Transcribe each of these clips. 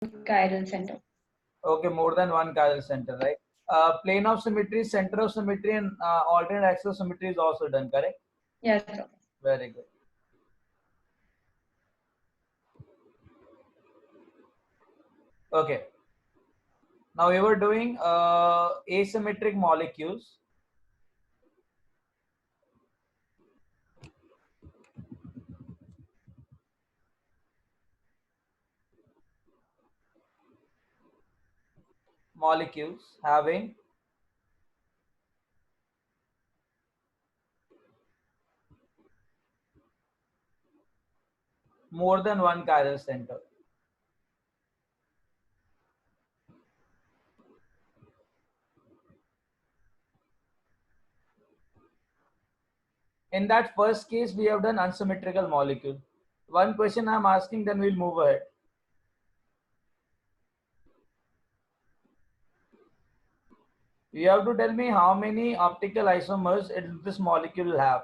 chiral center. Okay, more than one chiral center, right? Plane of symmetry, center of symmetry, and alternate axis of symmetry is also done, correct? Yes, sir. Very good. Okay. Now we were doing asymmetric molecules. Molecules having more than one chiral center. In that first case, we have done unsymmetrical molecule. One question I'm asking, then we'll move ahead. You have to tell me how many optical isomers this molecule will have.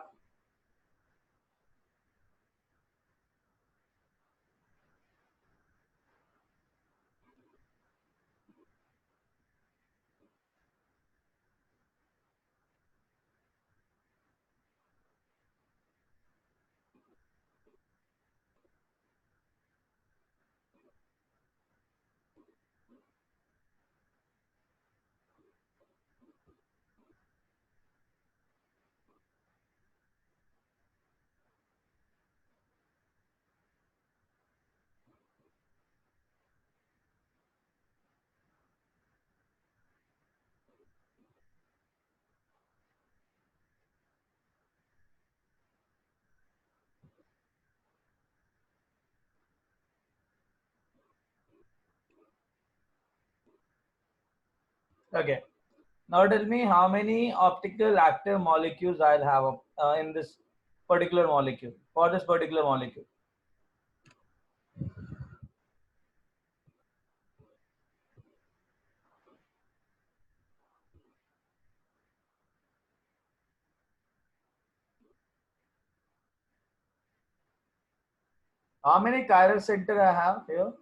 Okay. Now tell me how many optical active molecules I'll have in this particular molecule, for this particular molecule. How many chiral center I have here?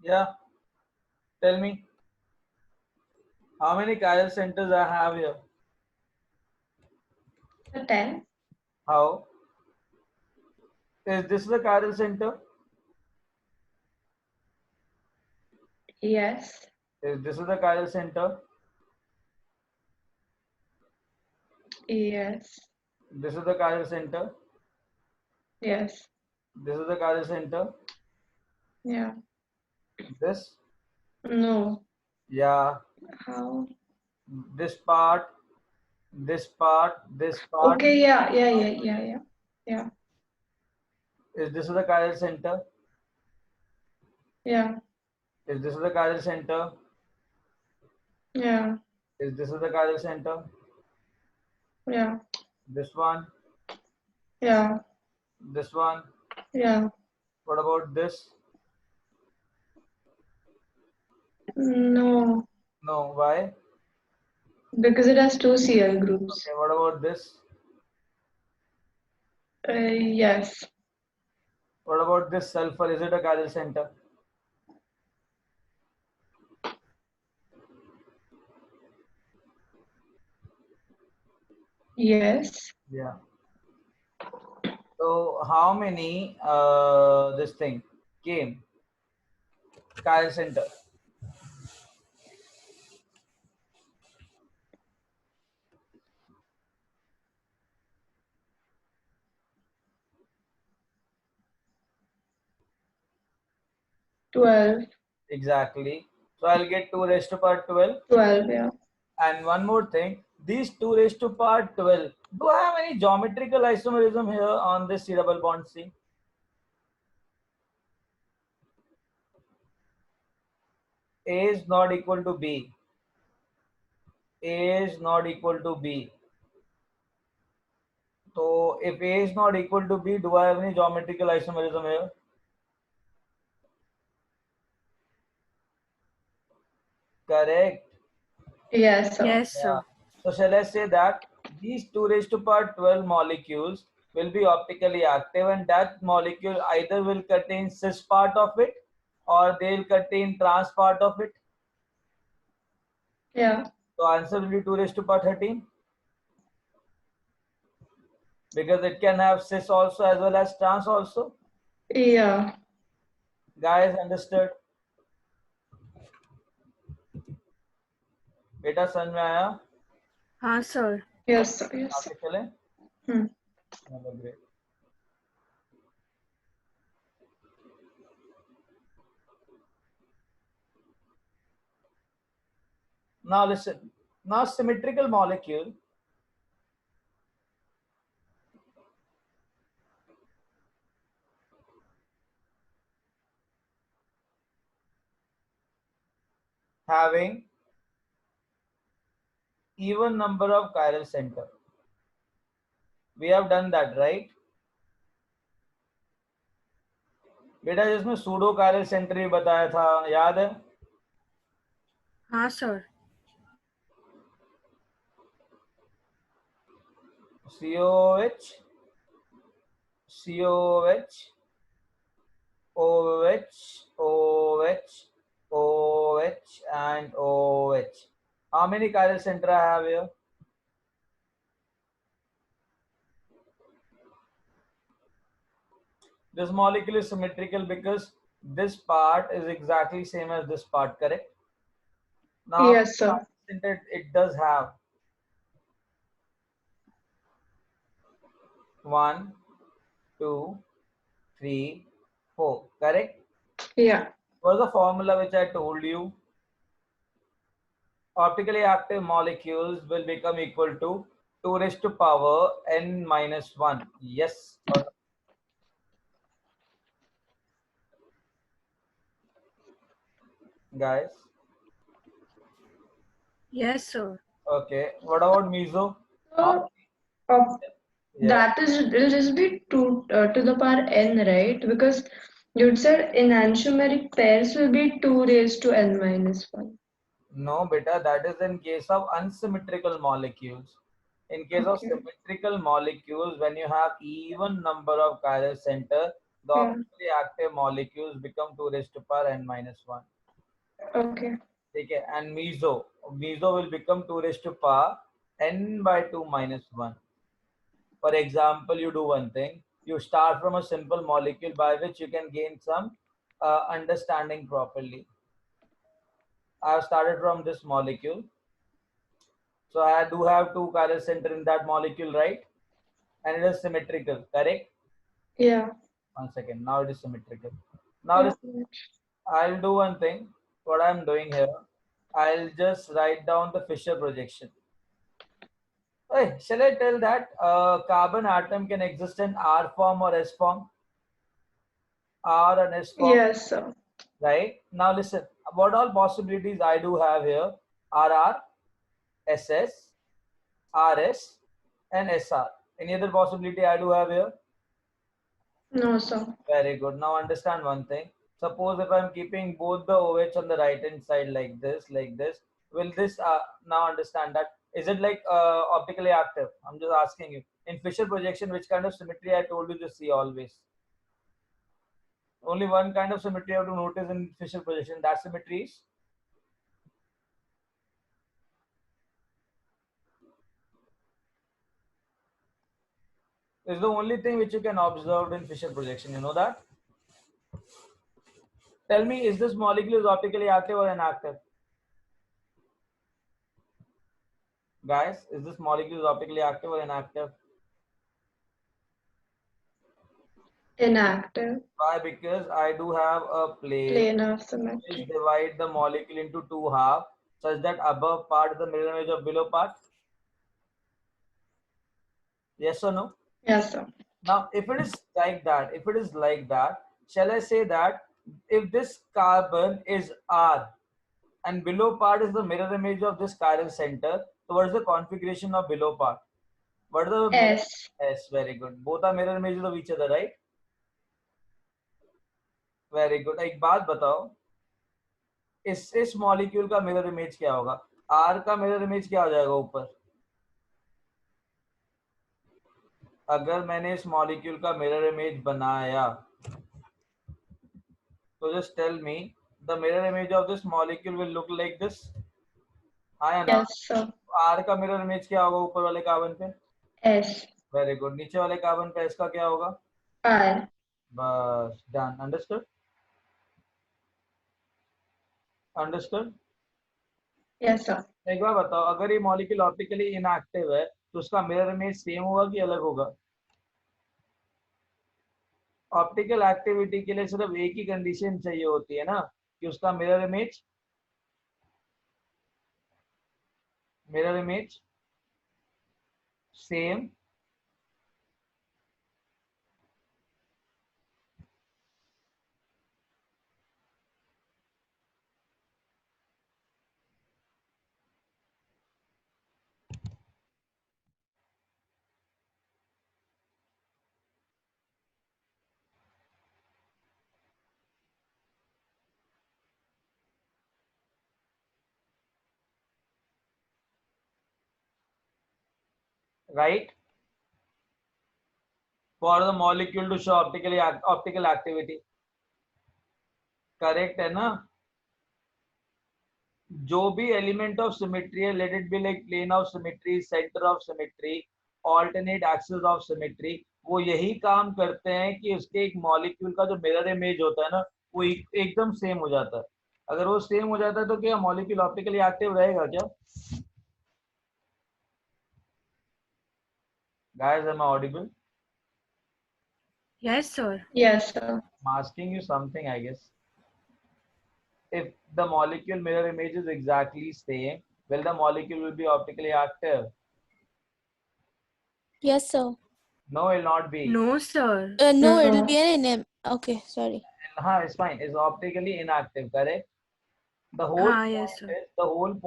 Yeah, tell me how many chiral centers I have here. So 10. How? Is this the chiral center? Yes. Is this the chiral center? Yes. This is the chiral center. Yes. This is the chiral center. Yeah. This? No. Yeah. How? This part. This part. Okay, yeah. Is this the chiral center? Yeah, Is this the chiral center? yeah, Is this the chiral center? yeah, This one. yeah, This one. yeah. What about this? No, No. Why? because it has two Cl groups. Okay. What about this? Yes, What about this sulfur? Is it a chiral center? yes. Yeah. So how many this thing came chiral center? 12, Exactly. So I'll get 2 raised to power 12. 12, yeah. And one more thing, these 2 raised to power 12. Do I have any geometrical isomerism here on this C double bond C? A is not equal to B. A is not equal to B. So if A is not equal to B, do I have any geometrical isomerism here? Correct. Yes, sir. Yes, Yeah. sir. So shall I say that these 2 raised to power 12 molecules will be optically active, and that molecule either will contain cis part of it or they'll contain trans part of it. Yeah, So answer will be 2 raised to power 13 because it can have cis also as well as trans also. yeah. Guys, understood? बेटा समझ में आया? हाँ sir. Yes, sir. Yes, sir. आगे चलें? Hmm. चलो, great. Now listen. Now symmetrical molecule having even number of chiral center. We have done that, right? बेटा जिसमें सूडो chiral center भी बताया था, याद है? हाँ sir. COH, COH, OH, OH, OH, and OH. How many chiral center I have here? This molecule is symmetrical because this part is exactly same as this part, correct? Now, Yes, sir. it does have 1, 2, 3, 4, correct? Yeah. What was the formula which I told you? Optically active molecules will become equal to 2 raised to power n minus 1. Yes or no? Guys? Yes, sir. Okay. What about meso? So, uh, Yeah. that is, it'll just be 2 to the power n, right? Because you'd said enantiomeric pairs will be 2 raised to n minus 1. No, beta, that is in case of unsymmetrical molecules. In case of Okay. symmetrical molecules, when you have even number of chiral center, the Yeah. optically active molecules become 2 raised to power n minus 1. Okay. Okay, and meso will become 2 raised to power n by 2 minus 1. For example, you do one thing. You start from a simple molecule by which you can gain some understanding properly. I have started from this molecule. So I do have 2 chiral center in that molecule, right? And it is symmetrical, correct? Yeah. 1 second. Now it is symmetrical. Now Yeah. I'll do one thing. What I'm doing here, I'll just write down the Fisher projection. Hey, shall I tell that carbon atom can exist in R form or S form? R and S form, Yes, sir. right? Now listen, what all possibilities I do have here? RR, SS, RS, and SR. Any other possibility I do have here? No, sir. Very good. Now understand one thing. Suppose if I'm keeping both the OH on the right hand side like this, will this now understand that? Is it like optically active? I'm just asking you. In Fisher projection, which kind of symmetry I told you to see always? Only one kind of symmetry you have to notice in Fisher projection. That symmetry is the only thing which you can observe in Fisher projection. You know that? Tell me, is this molecule is optically active or inactive? Guys, is this molecule is optically active or inactive? Inactive. Why? Because I do have a plane Plane of which symmetry. divide the molecule into two halves such that above part is the mirror image of below part. Yes or no? Yes, sir. Now, if it is like that, shall I say that if this carbon is R and below part is the mirror image of this chiral center, so what is the configuration of below part? What is the mirror? S. S, very good. Both are mirror images of each other, right? Very good. एक बात बताओ, इस molecule का mirror image क्या होगा? Are का mirror image क्या हो जाएगा ऊपर? अगर मैंने इस मॉलिक्यूल का मिरर इमेज बनाया तो just tell me the mirror image of this molecule will look like this. हाँ या ना? Yes, sir. आर का मिरर इमेज क्या होगा ऊपर वाले कार्बन पे? S. Very good. नीचे वाले कार्बन पे इसका क्या होगा? R. बस done. Understood? Understood? Yes, sir. एक बार बताओ, अगर ये मॉलिक्यूल ऑप्टिकली इनएक्टिव है तो उसका मिरर इमेज सेम होगा कि अलग होगा? ऑप्टिकल एक्टिविटी के लिए सिर्फ एक ही कंडीशन चाहिए होती है ना, कि उसका mirror image same right for the molecule to show optical activity. Correct है ना? जो भी एलिमेंट ऑफ सिमेट्री है, let it be like plane of symmetry, centre of symmetry, alternate axis of symmetry, वो यही काम करते हैं कि उसके एक मॉलिक्यूल का जो मिरर इमेज होता है ना, वो एकदम सेम हो जाता है. अगर वो सेम हो जाता है तो क्या मॉलिक्यूल ऑप्टिकली एक्टिव रहेगा क्या? Guys, am I audible? Yes, sir. Yes, sir. I'm asking you something, I guess. If the molecule mirror image is exactly same, will the molecule will be optically active? Yes, sir. No, it will not be. No, sir. No, No. it'll be okay, sorry. It's fine. It's optically inactive, correct? The whole Yes, sir.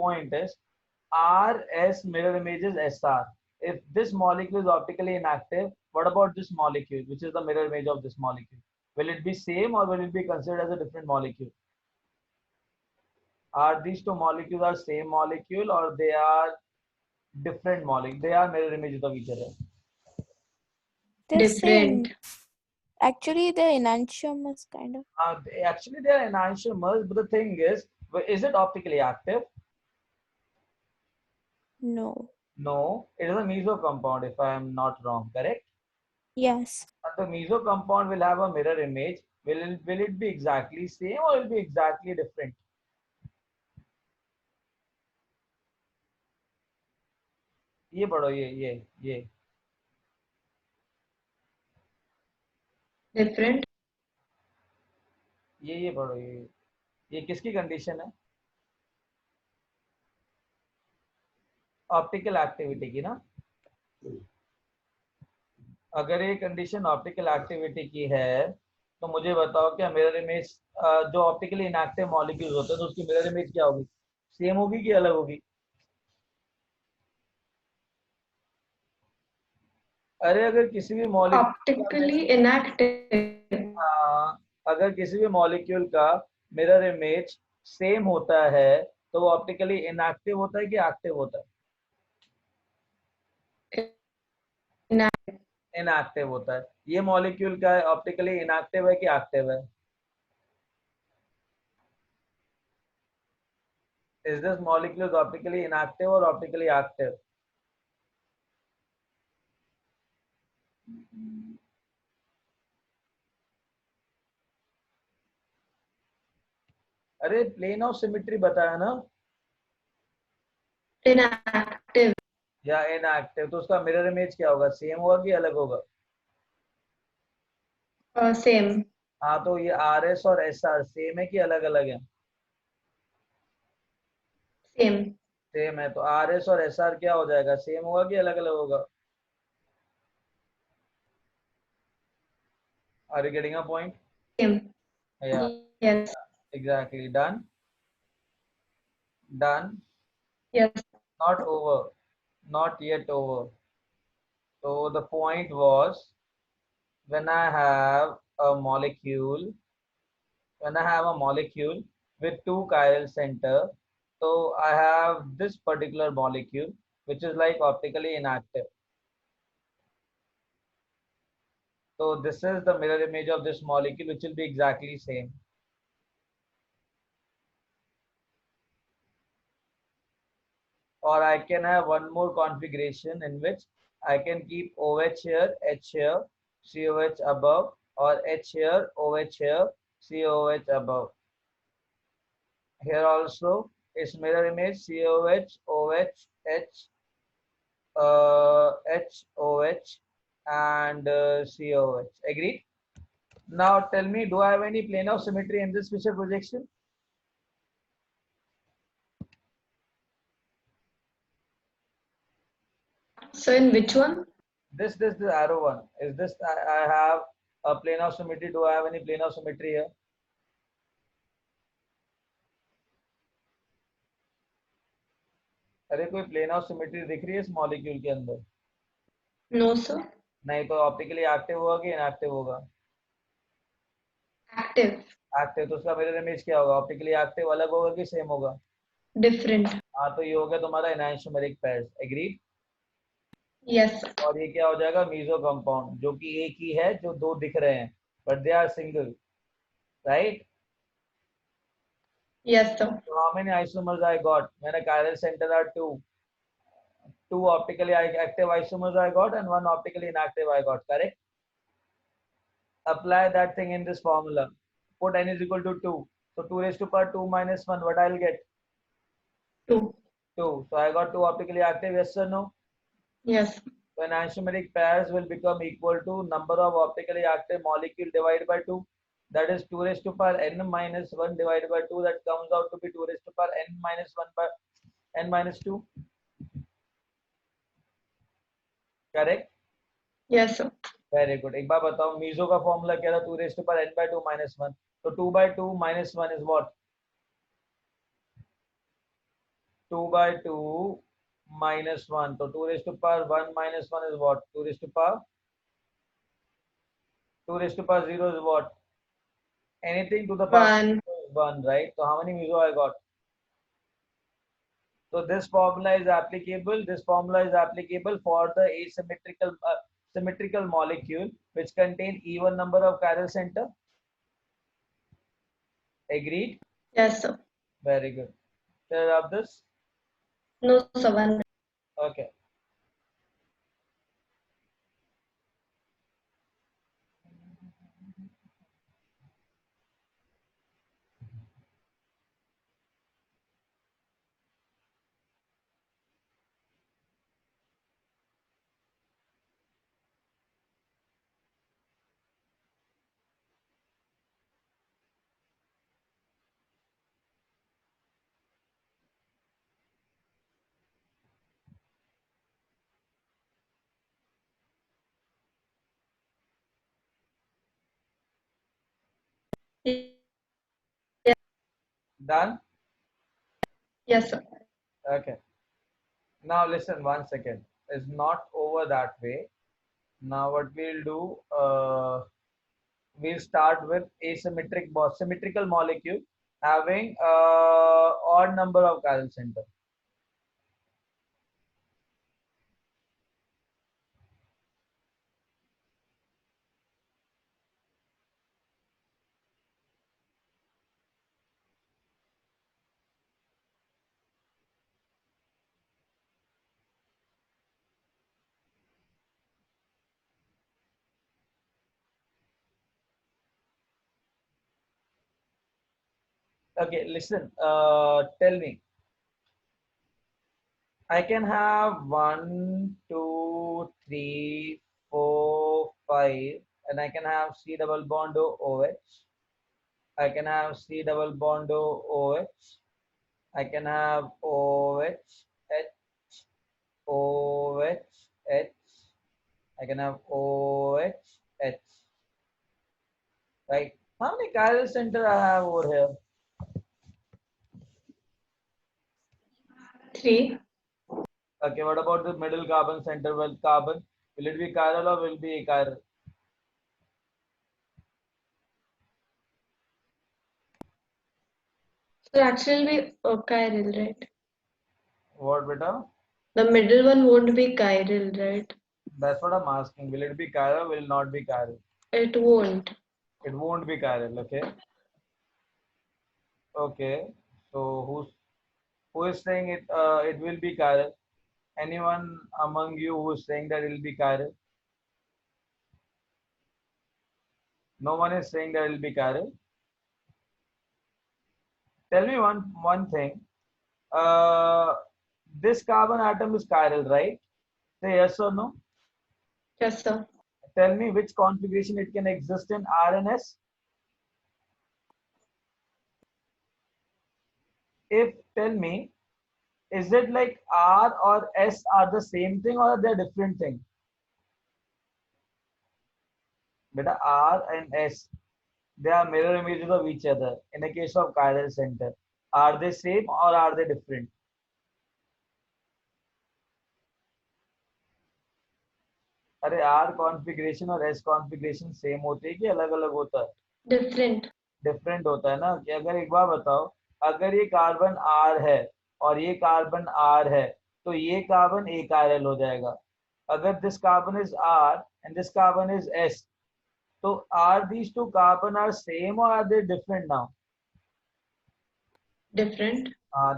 point is RS mirror image is SR. If this molecule is optically inactive, what about this molecule, which is the mirror image of this molecule? Will it be same or will it be considered as a different molecule? Are these two molecules are same molecule or they are different molecule? They are mirror images of each other. They're same. Different. Actually, the enantiomer is kind of. Actually, they are enantiomers, but the thing is it optically active? No. No, it is a meso compound if I am not wrong, correct? Yes. And the meso compound will have a mirror image. Will it be exactly same or will it be exactly different? ये पढ़ो ये Different. ये पढ़ो ये किसकी condition है? Optical activity की ना. अगर ये कंडीशन ऑप्टिकल एक्टिविटी की है तो मुझे बताओ क्या मिरर इमेज जो ऑप्टिकली इनएक्टिव मॉलिक्यूल्स होते हैं तो उसकी मिरर इमेज क्या होगी, सेम होगी कि अलग होगी? अरे अगर किसी भी Optically inactive. अगर किसी भी मॉलिक्यूल का मिरर इमेज सेम होता है तो वो ऑप्टिकली इनएक्टिव होता है कि एक्टिव होता है? Inactive. इनएक्टिव होता है। ये मॉलिक्यूल का है ऑप्टिकली इनएक्टिव है कि एक्टिव है? Is this molecule optically inactive or optically active? अरे प्लेन ऑफ सिमेट्री बताया ना, Inactive. या इनएक्टिव, तो उसका मिरर इमेज क्या होगा, सेम होगा कि अलग होगा? Same. हाँ तो ये आर एस और एस आर सेम है कि अलग अलग है? Same. सेम है, तो आर एस और एस आर क्या हो जाएगा, सेम होगा कि अलग अलग होगा? Are you getting a point? Same. या Yes. Exactly, done done, Yes. not over, not yet over. So the point was, when I have a molecule, when I have a molecule with two chiral center, so I have this particular molecule which is like optically inactive. So this is the mirror image of this molecule which will be exactly same. Or I can have one more configuration in which I can keep OH here, H here, COH above, or H here, OH here, COH above. Here also is mirror image COH, OH, H, HOH, and COH. Agreed? Now tell me, do I have any plane of symmetry in this Fisher projection? So in which one? This the arrow one. Is this I have a plane of symmetry? Do I have any plane of symmetry here? अरे कोई plane of symmetry दिख रही है इस molecule के अंदर? No, sir. नहीं तो ऑप्टिकली एक्टिव होगा कि इनएक्टिव होगा? Active. एक्टिव, तो उसका मिरर इमेज क्या होगा, ऑप्टिकली एक्टिव अलग होगा कि सेम होगा? Different. हाँ तो ये हो गया तुम्हारा एनाइसोमेरिक पेयर्स। एग्रीड? Yes, sir. और ये क्या हो जाएगा, मीजो कंपाउंड, जो कि एक ही है, जो दो दिख रहे हैं but they are single, right? Yes, sir. So how many isomers I got when a chiral center are two optically active isomers I got and one optically inactive I got, correct? Apply that thing in this formula. Put n is equal to 2. So 2 raised to power 2 minus 1, what I'll get? 2. 2. So I got 2 optically active, yes or no? Yes. So enantiomeric pairs will become equal to number of optically active molecule divided by 2. That is 2 raised to power n minus 1 divided by 2. That comes out to be 2 raised to power n minus 1 by n minus 2. Correct? Yes, sir. Very good. एक बार बताओ, meso का formula क्या था, 2 raise to power n by 2 minus 1, तो 2 by 2 minus 1 is what? 2 by 2 minus 1, तो 2 raised to power 1 minus 1 is what? 2 raised to power 0 is what? Anything to the power 1. is 1, right? So how many meso I got? So this formula is applicable. This formula is applicable for the asymmetrical symmetrical molecule which contain even number of chiral center. Agreed? Yes, sir. Very good. Clear up this? No, sir. 1. Okay. Done? Yes, sir. Okay. Now listen, 1 second. It's not over that way. Now what we'll do, we'll start with symmetrical molecule having odd number of chiral center. Okay, listen, tell me. I can have 1, 2, 3, 4, 5, and I can have C double bond OH. I can have C double bond OH. I can have OH, H, OH, H. I can have OH, H. Right? How many chiral center I have over here? 3. Okay, what about the middle carbon center with carbon? Will it be chiral or will it be achiral? So actually be chiral, right? What, beta? The middle one won't be chiral, right? That's what I'm asking. Will it be chiral? Will it not be chiral? It won't. It won't be chiral. Okay. Okay. So who is saying it? It will be chiral. Anyone among you who is saying that it will be chiral? No one is saying that it will be chiral. Tell me one thing. Uh, this carbon atom is chiral, right? Say yes or no. Yes, sir. Tell me which configuration it can exist in R and S. If tell me, is it like R or S are the same thing or they're different thing? Beta R and S, they are mirror images of each other. In the case of chiral center, are they same or are they different? अरे R configuration और S configuration same होते हैं कि अलग अलग होता है? Different. Different होता है ना कि अगर एक बार बताओ, अगर ये कार्बन R है और ये कार्बन R है तो ये कार्बन एक chiral हो जाएगा. अगर this carbon is R and this carbon is S, so are these two carbon are same or are they different now? Different.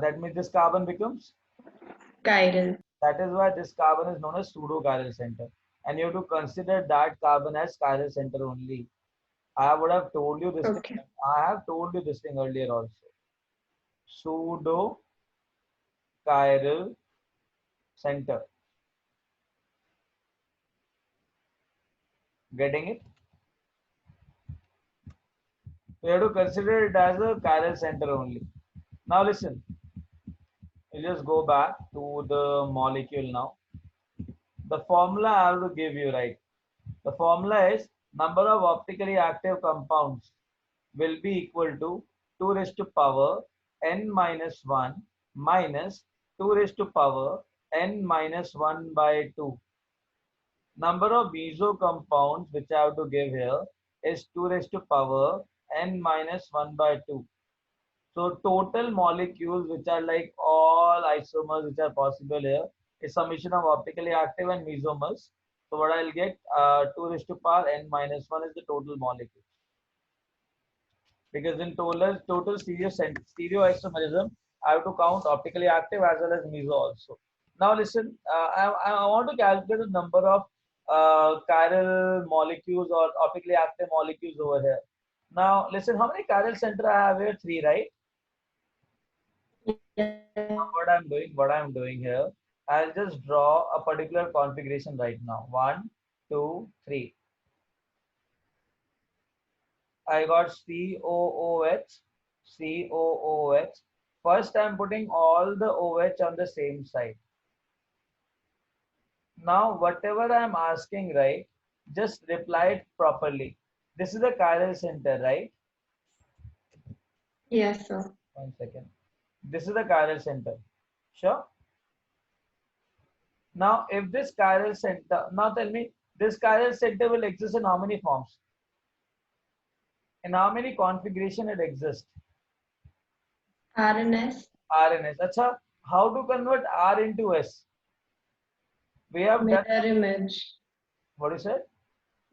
That means this carbon becomes. Chiral. That is why this carbon is known as pseudo chiral center, and you have to consider that carbon as chiral center only. I would have told you this. Okay. I have told you this thing earlier also. Pseudo chiral center. Getting it? You have to consider it as a chiral center only. Now listen. You just go back to the molecule now. The formula I have to give you, right? The formula is number of optically active compounds will be equal to 2 raised to power n minus 1 minus 2 raised to power n minus 1 by 2. Number of meso compounds which I have to give here is 2 raised to power n minus 1 by 2. So total molecules which are like all isomers which are possible here is summation of optically active and mesomers. So what I'll get 2 raised to power n minus 1 is the total molecule. Because in total stereoisomerism, I have to count optically active as well as meso also. Now listen, I want to calculate the number of chiral molecules or optically active molecules over here. Now listen, how many chiral center I have here? 3, right? What I'm doing here, I'll just draw a particular configuration right now. 1, 2, 3. I got COOH, COOH. First, I'm putting all the OH on the same side. Now, whatever I'm asking, right, just reply it properly. This is the chiral center, right? Yes, sir. 1 second. This is the chiral center. Sure. Now, if this chiral center, now tell me, this chiral center will exist in how many forms? In how many configuration it exists? RNS, RNS. Acha, how to convert R into S? We have done, mirror image, what is it?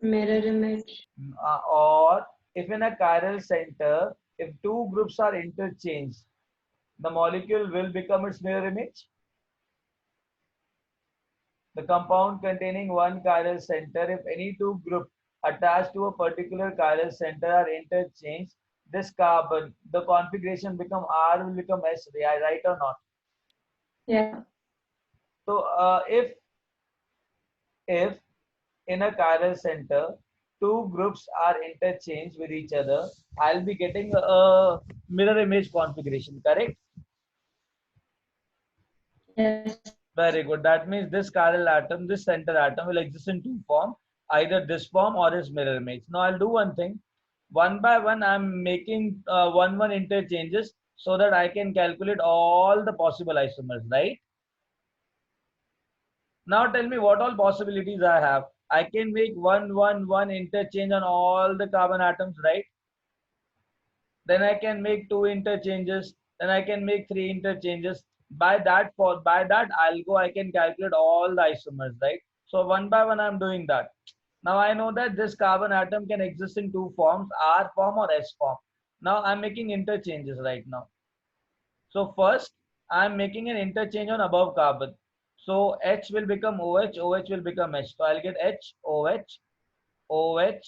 mirror image. Or if in a chiral center, if two groups are interchanged, the molecule will become its mirror image. The compound containing one chiral center, if any two groups attached to a particular chiral center are interchanged, this carbon, the configuration become R will become S, right or not? Yeah. So if in a chiral center, two groups are interchanged with each other, I'll be getting a mirror image configuration, correct? Yes. Very good. That means this chiral atom, this center atom will exist in two forms, either this form or its mirror image. Now I'll do one thing. One by one, I'm making one interchanges so that I can calculate all the possible isomers, right? Now tell me what all possibilities I have. I can make one interchange on all the carbon atoms, right? Then I can make two interchanges. Then I can make three interchanges. By that, I'll go. I can calculate all the isomers, right? So one by one, I'm doing that. Now I know that this carbon atom can exist in two forms, R form or S form. Now I'm making interchanges right now. So first, I'm making an interchange on above carbon. So H will become OH, OH will become H. So I'll get H, OH, OH,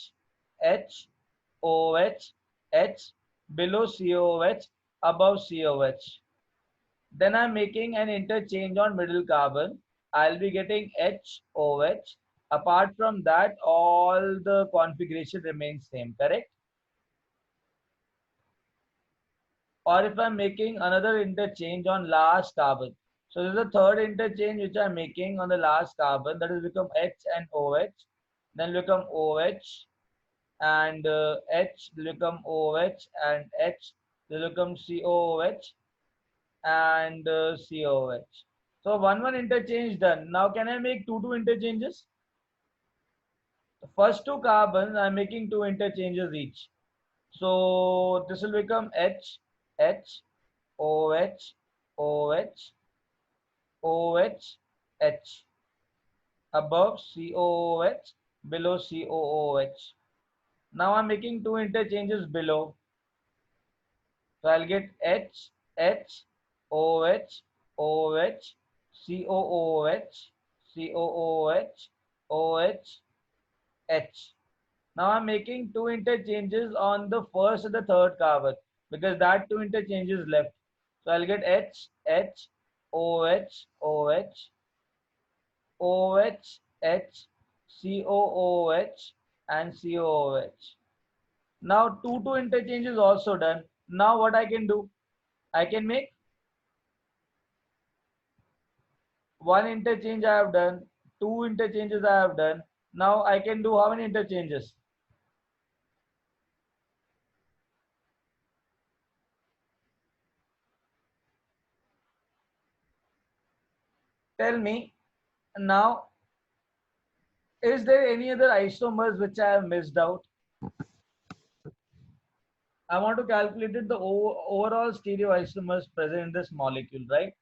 H, OH, H, below COOH, above COH. Then I'm making an interchange on middle carbon. I'll be getting HOH. Apart from that, all the configuration remains same, correct? Or if I'm making another interchange on last carbon. So this is the third interchange which I'm making on the last carbon. That is become H and OH. Then become OH and H will become OH and H will become COOH and COH. So one interchange done. Now can I make two interchanges? The first two carbons I'm making two interchanges each. So this will become H, H, OH, OH, OH, H. Above COOH, below COOH. Now I'm making two interchanges below. So I'll get H, H, OH, OH, COOH, COOH, OH, H. Now I'm making two interchanges on the first and the third carbon because that two interchanges left. So I'll get H, H, OH, OH, OH, H, COOH, and COOH. Now two interchanges also done. Now what I can do? I can make one interchange I have done, two interchanges I have done. Now I can do how many interchanges? Tell me now, is there any other isomers which I have missed out? I want to calculate the overall stereoisomers present in this molecule, right?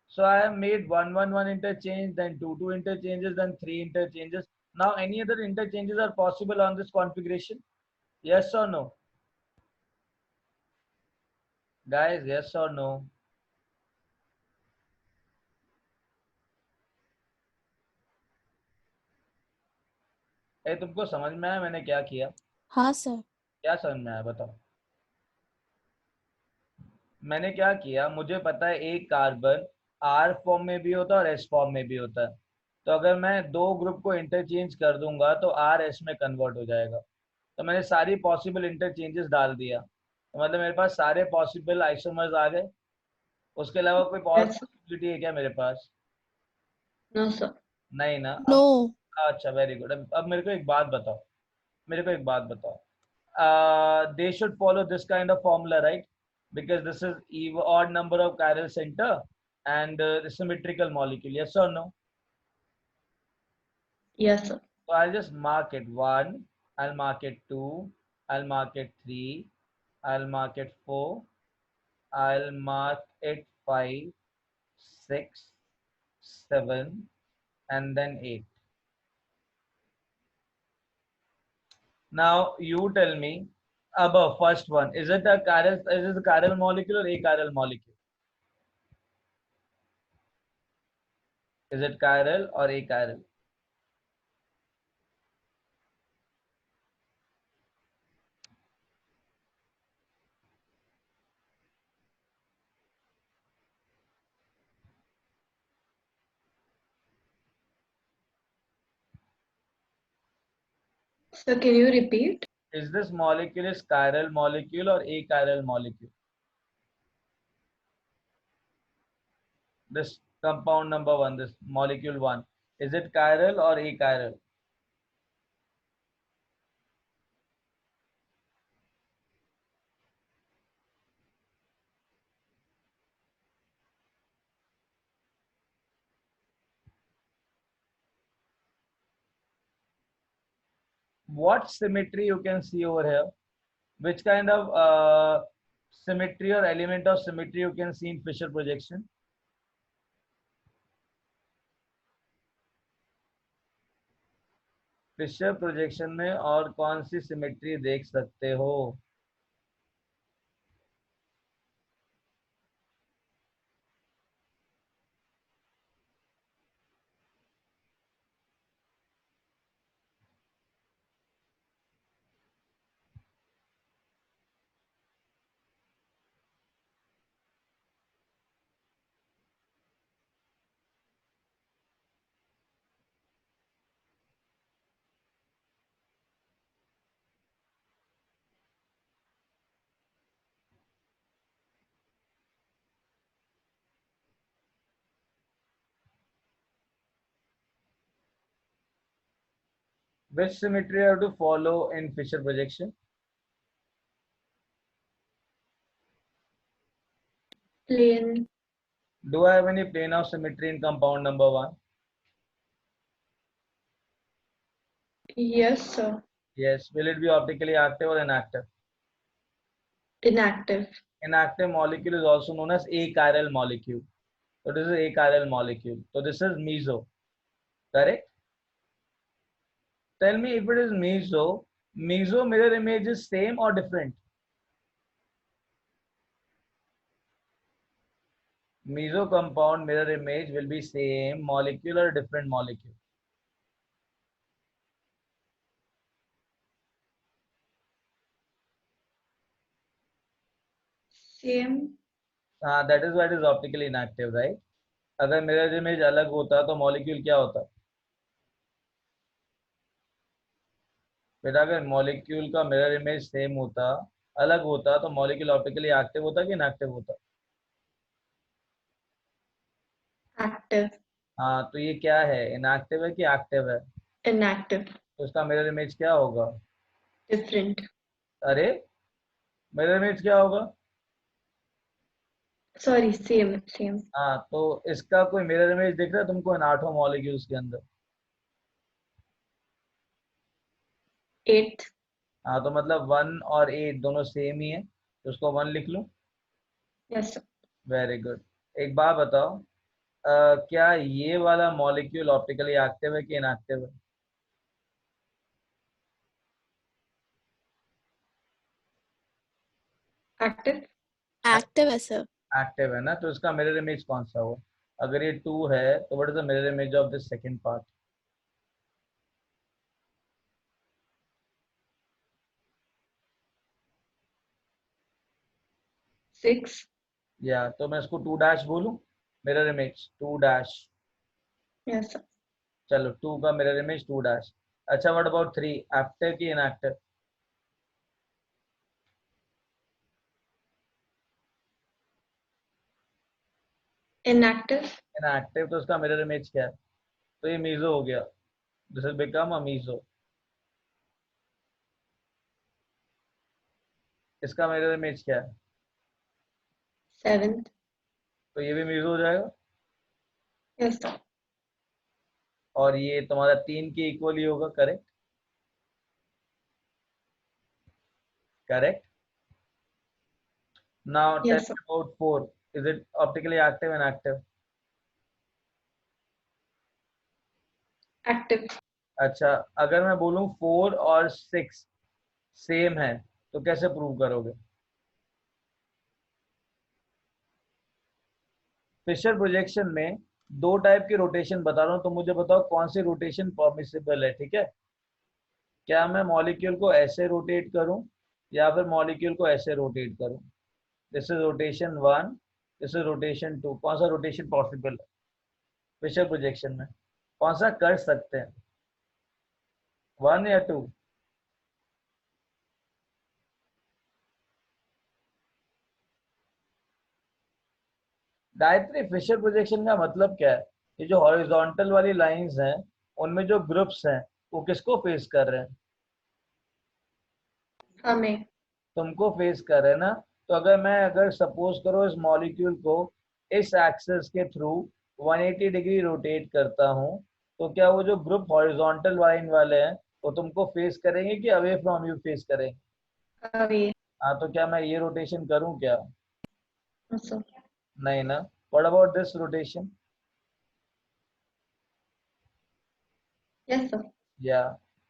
So I have made one interchange, then two interchanges, then three interchanges. Now any other interchanges are possible on this configuration? Yes or no? Guys, yes or no? तुमको समझ में आया मैंने क्या किया? हाँ sir. क्या समझ में आया बताओ? मैंने क्या किया, मुझे पता है एक कार्बन R फॉर्म में भी होता है और S फॉर्म में भी होता है. तो अगर मैं दो ग्रुप को इंटरचेंज कर दूंगा तो R S में कन्वर्ट हो जाएगा. तो मैंने सारी पॉसिबल इंटरचेंजेस डाल दिया. तो मतलब मेरे पास सारे पॉसिबल आइसोमर्स आ गए. उसके अलावा कोई और पॉसिबिलिटी है क्या मेरे पास? No, sir. नहीं ना? नो। अच्छा वेरी गुड. अब मेरे को एक बात बताओ. They should follow this kind of formula, right? because this is even odd number of chiral center and the symmetrical molecule. Yes or no? Yes, sir. So I'll just mark it 1, I'll mark it 2, I'll mark it 3, I'll mark it 4, I'll mark it 5, 6, 7, and then 8. Now you tell me above first one, is it a chiral molecule or achiral molecule? Is it chiral or achiral? So can you repeat? Is this molecule is chiral molecule or achiral molecule? This compound number 1, this molecule 1, is it chiral or achiral? What symmetry you can see over here? Which kind of symmetry or element of symmetry you can see in Fisher projection? Fisher projection में और कौन सी symmetry देख सकते हो? Which symmetry you have to follow in Fisher projection? Plane. Do I have any plane of symmetry in compound number 1? Yes, sir. Yes. Will it be optically active or inactive? Inactive. Inactive molecule is also known as achiral molecule. So this is achiral molecule. So this is meso. Correct? Tell me if it is meso, meso mirror image is same or different? Meso compound mirror image will be same molecule or different molecule? Same. That is why it is optically inactive, right? अगर mirror image अलग होता तो molecule क्या होता? बेटा अगर molecule का mirror image same होता, अलग होता, तो मॉलिक्यूल ऑप्टिकली एक्टिव होता कि इनएक्टिव होता? Active. हाँ, तो ये क्या है, इनएक्टिव है कि एक्टिव है? Inactive. तो इसका मिरर इमेज क्या होगा? Different. अरे मिरर इमेज क्या होगा? Sorry, same. Same. हाँ, तो इसका कोई मिरर इमेज दिख रहा है तुमको इन 8 मॉलिक्यूल्स के अंदर? 8th. हाँ, तो मतलब 1 और 8 दोनों सेम ही है, तो उसको 1 लिख लूं? Yes, sir. Very good. एक बात बताओ, क्या ये वाला मॉलिक्यूल ऑप्टिकली एक्टिव है कि इनएक्टिव है? Active. Active है sir. एक्टिव है ना, तो इसका मिरर इमेज कौन सा हुआ? अगर ये 2 है तो what is the mirror image of this second part? 6. या तो मैं इसको 2 डैश बोलूं, mirror image 2 dash? Yes, sir. चलो 2 का मिरर इमेज 2 डैश। अच्छा, व्हाट अबाउट 3, एक्टिव की इनएक्टिव? Inactive. इनएक्टिव, तो उसका मिरर इमेज क्या है? तो ये मीजो हो गया, this will become a meso. इसका मिरर इमेज क्या है? 7th. तो ये भी मीजो हो जाएगा, Yes, sir. और ये तुम्हारा 3 के इक्वली होगा, correct? Correct. Now tell Yes, me sir. about 4. Is it optically active and active? Active. अच्छा, अगर मैं बोलूं 4 और 6 सेम है तो कैसे प्रूव करोगे? फिशर प्रोजेक्शन में 2 टाइप की रोटेशन बता रहा हूं, तो मुझे बताओ कौन सी रोटेशन परमिसिबल है, ठीक है? क्या मैं मॉलिक्यूल को ऐसे रोटेट करूं या फिर मॉलिक्यूल को ऐसे रोटेट करूं? This is rotation 1, this is rotation 2. कौन सा रोटेशन पॉसिबल है फिशर प्रोजेक्शन में? कौन सा कर सकते हैं, 1 या 2? गायत्री, फिशर प्रोजेक्शन का मतलब क्या है? ये जो हॉरिजॉन्टल वाली लाइंस हैं उनमें जो ग्रुप्स हैं वो किसको फेस कर रहे हैं? हमें. तुमको फेस कर रहे हैं ना? तो अगर सपोज करो इस मॉलिक्यूल को इस एक्सिस के थ्रू 180 डिग्री रोटेट करता हूं, तो क्या वो जो ग्रुप हॉरिजॉन्टल लाइन वाले हैं वो तुमको फेस करेंगे कि अवे फ्रॉम यू फेस करेंगे? Away. हाँ, तो क्या मैं ये रोटेशन करूं क्या? Yes, sir. नहीं ना. What about this rotation? Yes, sir. या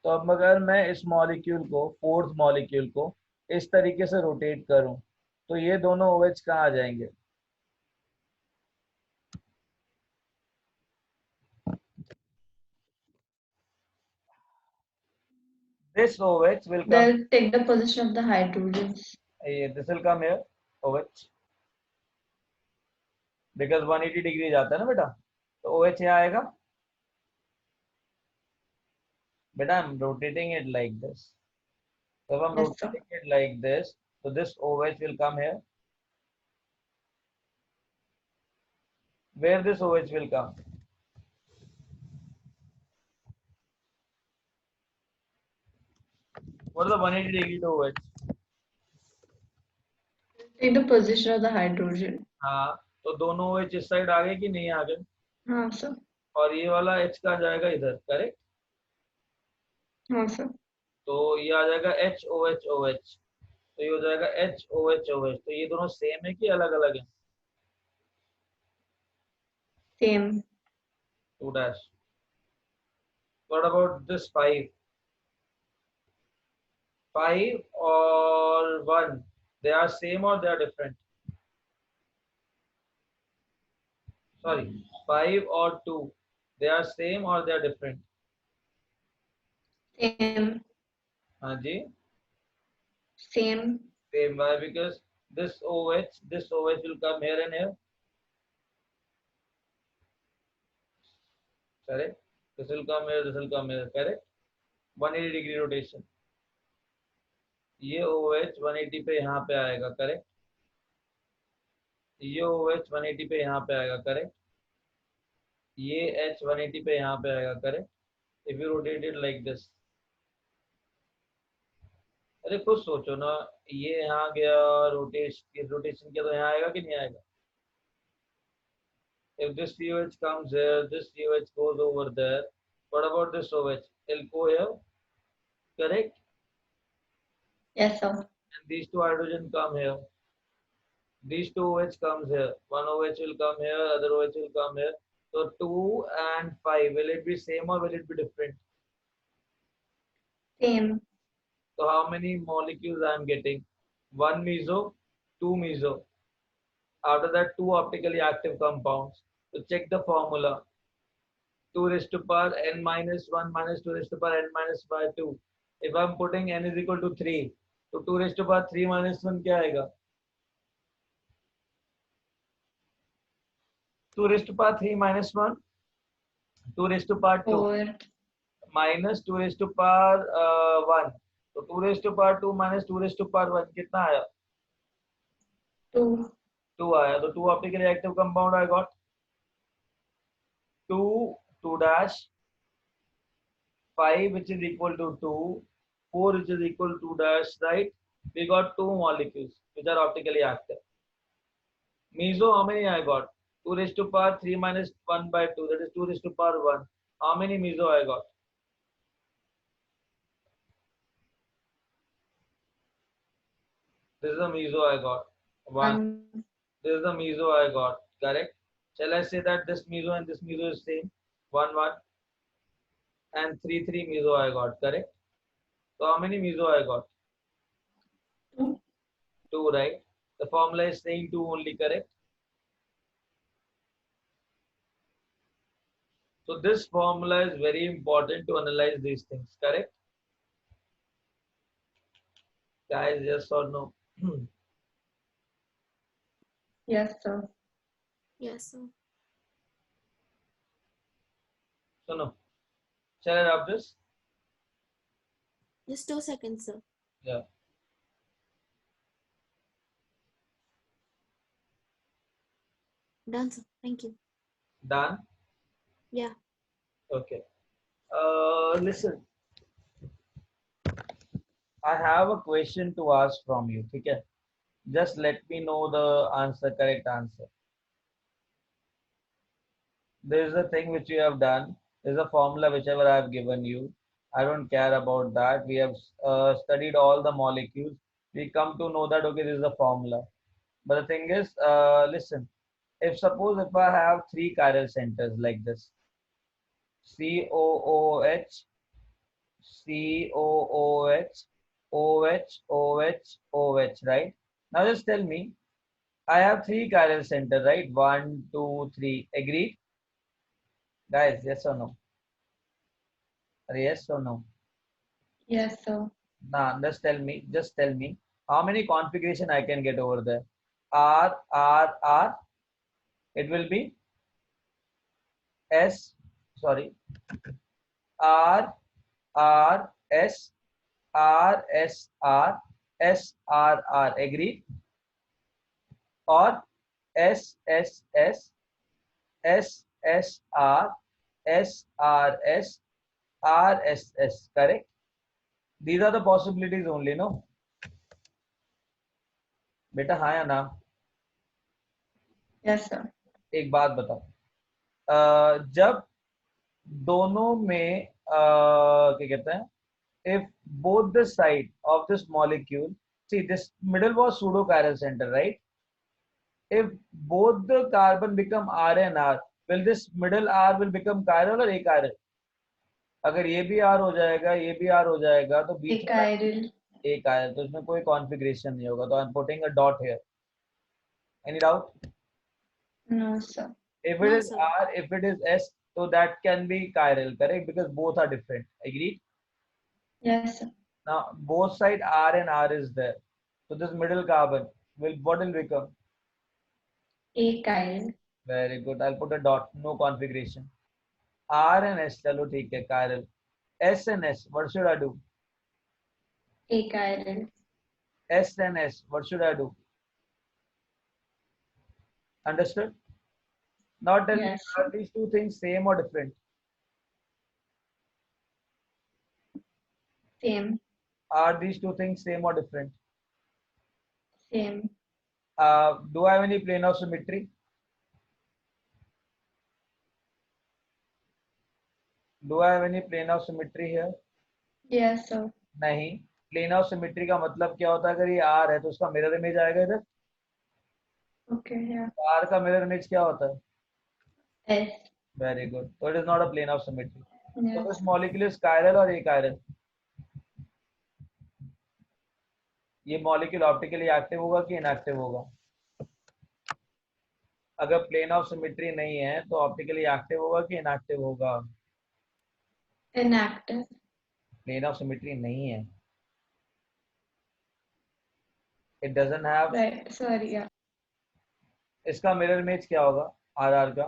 तो अब अगर मैं इस मॉलिक्यूल को, फोर्थ मॉलिक्यूल को इस तरीके से रोटेट करूं तो ये दोनों OH कहाँ आ जाएंगे? This OH will come. They'll take the position of the hydrogens. This will come here, OH, because 180 degree जाता है ना बेटा, तो OH यहाँ आएगा. बेटा I'm rotating it like this. So if I'm Yes, sir. rotating it like this, so this OH will come here. Where this OH will come? What is the 180 degree to OH? Take the position of the hydrogen. हाँ, तो दोनों OH इस side आ गए कि नहीं आ गए? हाँ, sir. और ये वाला H कहाँ जाएगा? इधर, करेक्ट? हाँ, sir. तो ये आ जाएगा HOH, तो ये हो जाएगा HOH. तो ये दोनों सेम है कि अलग अलग है? Same. 2 dash. What about this 5? 5 or 1, they are same or they are different? Sorry, 5 or 2, they are same or they are different? Same. हाँ जी, Same. same. Why? Because this OH will come here and here. Correct. This will come here, this will come here. Correct. 180 degree rotation. ये OH 180 पे यहाँ पे आएगा, correct? ये OH 180 पे यहाँ पे आएगा, करेक्ट? ये H 180 पे यहाँ पे आएगा, correct? If you rotate it like this. अरे खुद सोचो ना, ये यहाँ गया, रोटेशन किया तो यहाँ आएगा कि नहीं आएगा? If this COH comes here, this COH goes over there. What about this OH? It'll go here, correct? Yes, sir. And these two hydrogen come here. These two OH comes here. One OH will come here, other OH will come here. So 2 and 5, will it be same or will it be different? Same. So how many molecules I am getting? 1 meso, 2 meso. After that, 2 optically active compounds. So check the formula. 2 raised to power n minus 1 minus 2 raised to power n minus by 2. If I am putting n is equal to 3, तो 2 raised to power 3 minus 1 क्या आएगा? 2 raised to power 3 minus 1, 2 raised to power 2 4. minus 2 raised to power 1. तो 2 raised to power 2 minus 2 raised to power 1 कितना आया? 2. 2 आया. तो 2 optically active compound I got. 2, 2 dash, 5 which is equal to 2, 4 which is equal to 2 dash, right? We got 2 molecules which are optically active. Meso, how many I got? 2 raised to power 3 minus 1 by 2. That is 2 raised to power 1. How many meso I got? This is the meso I got. 1. This is the meso I got. Correct? Shall I say that this meso and this meso is same? 1, 1. And 3, 3 meso I got. Correct? So how many meso I got? 2. 2, right? The formula is saying 2 only. Correct? So this formula is very important to analyze these things. Correct? Guys, yes or no? Yes, sir. Yes, sir. So no. Shall I rub this? Just 2 seconds, sir. Yeah. Done, sir. Thank you. Done? Yeah. Okay. Listen. I have a question to ask from you. Okay. Just let me know the answer, correct answer. There is a thing which you have done. There's a formula whichever I have given you. I don't care about that. We have studied all the molecules. We come to know that okay, this is a formula. But the thing is, listen. If suppose if I have 3 chiral centers like this, COOH, COOH, OH, OH, OH, right? Now just tell me, I have 3 chiral center, right? 1, 2, 3. Agreed? Guys, yes or no? Yes or no? Yes, sir. Nah, just tell me, how many configuration I can get over there? R, R, R. It will be S, sorry, R, R, S, R, S, R, S, R, R. Agreed? Or S, S, S, S, S, R, S, R, S, R, S, S. Correct? These are the possibilities only, no? बेटा हाँ या ना? Yes, sir. एक बात बताओ, जब दोनों में क्या कहते हैं, if both the side of this molecule, see this middle was pseudo chiral center, right? If both the carbon become R and R, will this middle R will become chiral or achiral? अगर ये भी R हो जाएगा, ये भी R हो जाएगा, तो बीच में Achiral. achiral, तो इसमें कोई कॉन्फ़िगरेशन नहीं होगा. तो I'm putting a dot here. Any doubt? No, sir. If it No, is sir. R, if it is S, so that can be chiral, correct? Because both are different. Agreed? Yes, sir. Now both side R and R is there. So this middle carbon will what will become? Achiral. Very good. I'll put a dot. No configuration. R and S, chalo theek hai, chiral. S and S, what should I do? Achiral. S and S, what should I do? Understood? Now tell me, Yes. are these two things same or different? Same. Are these two things same or different? Same. Do I have any plane of symmetry? Do I have any plane of symmetry here? Yes, sir. नहीं. Plane of symmetry का मतलब क्या होता है? अगर ये are है तो उसका मिरर इमेज आएगा इधर. Okay, yeah. आर का मिरर इमेज क्या होता है? S. Very good. तो it is not a plane of symmetry. Yes. तो दिस मॉलिक्यूल इज कायरल और एकायरल. ये मॉलिक्यूल ऑप्टिकली एक्टिव होगा कि इनएक्टिव होगा? अगर प्लेन ऑफ सिमेट्री नहीं है तो ऑप्टिकली एक्टिव होगा कि इनएक्टिव होगा? Inactive. प्लेन ऑफ सिमेट्री नहीं है. It doesn't have. Right. Sorry, yeah. इसका मिरर इमेज क्या होगा? आर आर का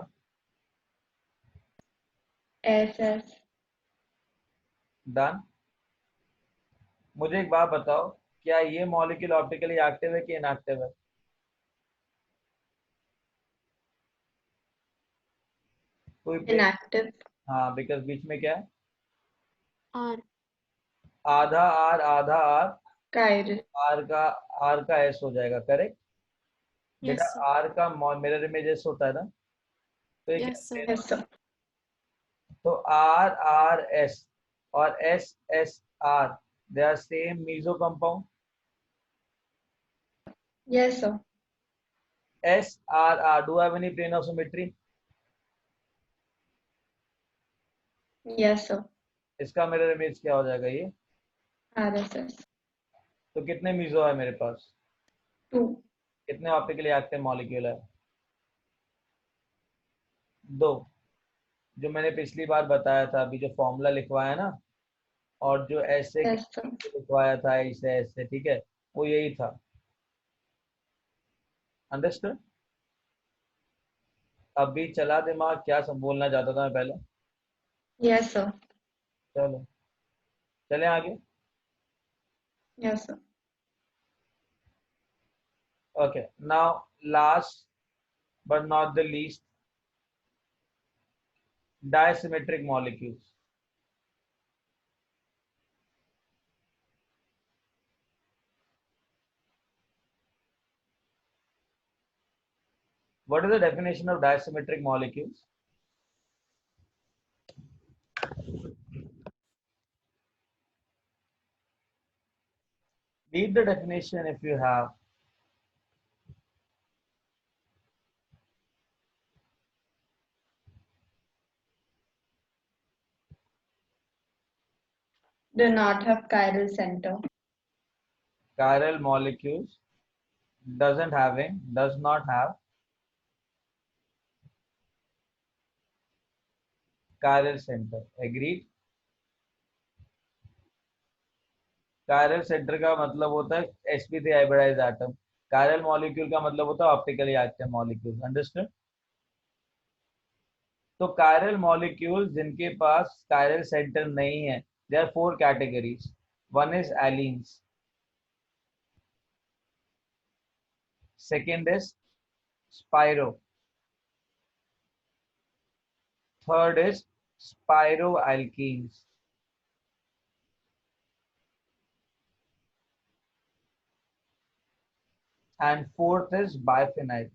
SS. डन. मुझे एक बात बताओ, क्या ये मॉलिक्यूल ऑप्टिकली एक्टिव है कि इनएक्टिव है? कोई Inactive. हाँ, बिकॉज बीच में क्या है? R. आधा आर आधा आर. Chiral. आर का एस हो जाएगा. करेक्ट? बेटा Yes, sir. R का मिरर इमेजेस होता है ना, तो ये Yes, sir. Yes, sir. तो R R S और S S R, they are same meso compound. Yes, sir. S R R, do I have any plane of symmetry? Yes, sir. इसका mirror image क्या हो जाएगा ये? RSS. तो कितने meso है मेरे पास? 2. कितने ऑप्टिकली एक्टिव मॉलिक्यूल है? 2। जो मैंने पिछली बार बताया था, अभी जो फॉर्मूला लिखवाया ना, और जो ऐसे Yes, sir. लिखवाया था ऐसे ऐसे, ठीक है, वो यही था। अंडरस्टूड? अभी चला दिमाग, क्या सब बोलना चाहता था मैं पहले? Yes, sir. चलो चले आगे। Yes, sir. Okay, now last but not the least, disymmetric molecules. What is the definition of disymmetric molecules? Read the definition if you have. Do not have chiral center. Chiral molecules does not have chiral center. Agreed? Chiral center का मतलब होता है sp3 hybridized atom. Chiral molecule का मतलब होता है optically active molecules. Understood? तो chiral molecules जिनके पास chiral center नहीं है, there are 4 categories. One is allenes. Second is spiro. Third is spiroalkenes. And fourth is biphenyl.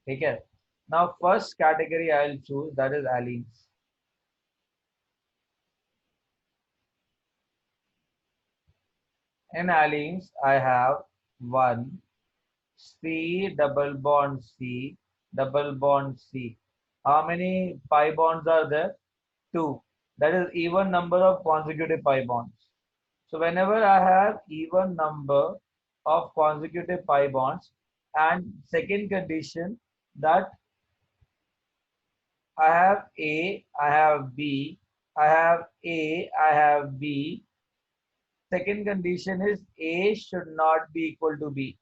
ठीक है? Now first category I'll choose, that is allenes. In allenes I have 1 C double bond C double bond C. How many pi bonds are there? 2. That is even number of consecutive pi bonds. So whenever I have even number of consecutive pi bonds, and second condition that I have A, I have B, I have A, I have B. Second condition is A should not be equal to B.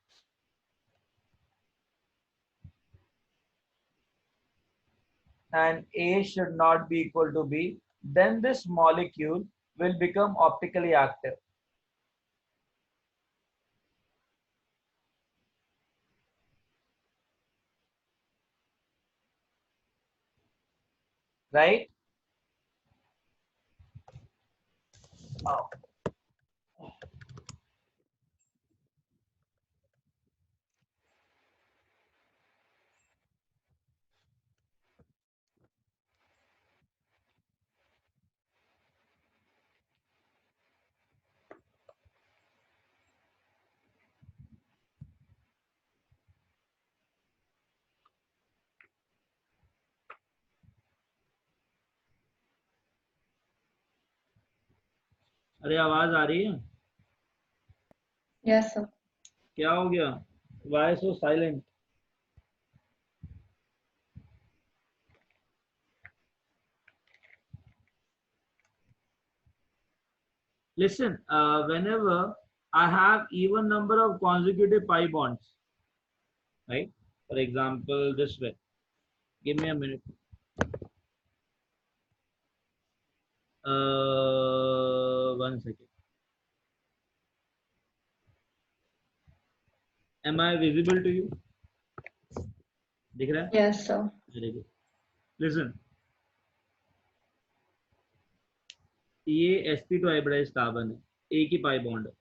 And A should not be equal to B. Then this molecule will become optically active. Right? Oh. अरे आवाज आ रही है? Yes, sir. क्या हो गया? Why so silent? Listen, whenever I have even number of consecutive pi bonds, right? For example, this way. Give me a minute. One second. Am I visible to you? दिख रहा है? Yes, sir. Very good. Listen. ये sp2 hybridized carbon है, एक ही pi bond है।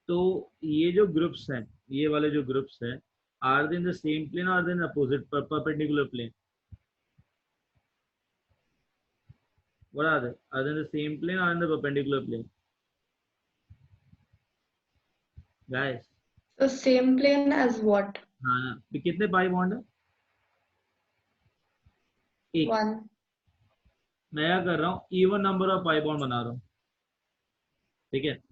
तो ये जो ग्रुप्स हैं, ये वाले जो ग्रुप्स हैं, are they in the same plane और then opposite perpendicular plane? What are they? Are they in the same plane or in the perpendicular plane? Guys, So same plane as what? हाँ, तो कितने pi bond है? एक। 1. मैं क्या कर रहा हूँ, even number of pi bond बना रहा हूँ, ठीक है।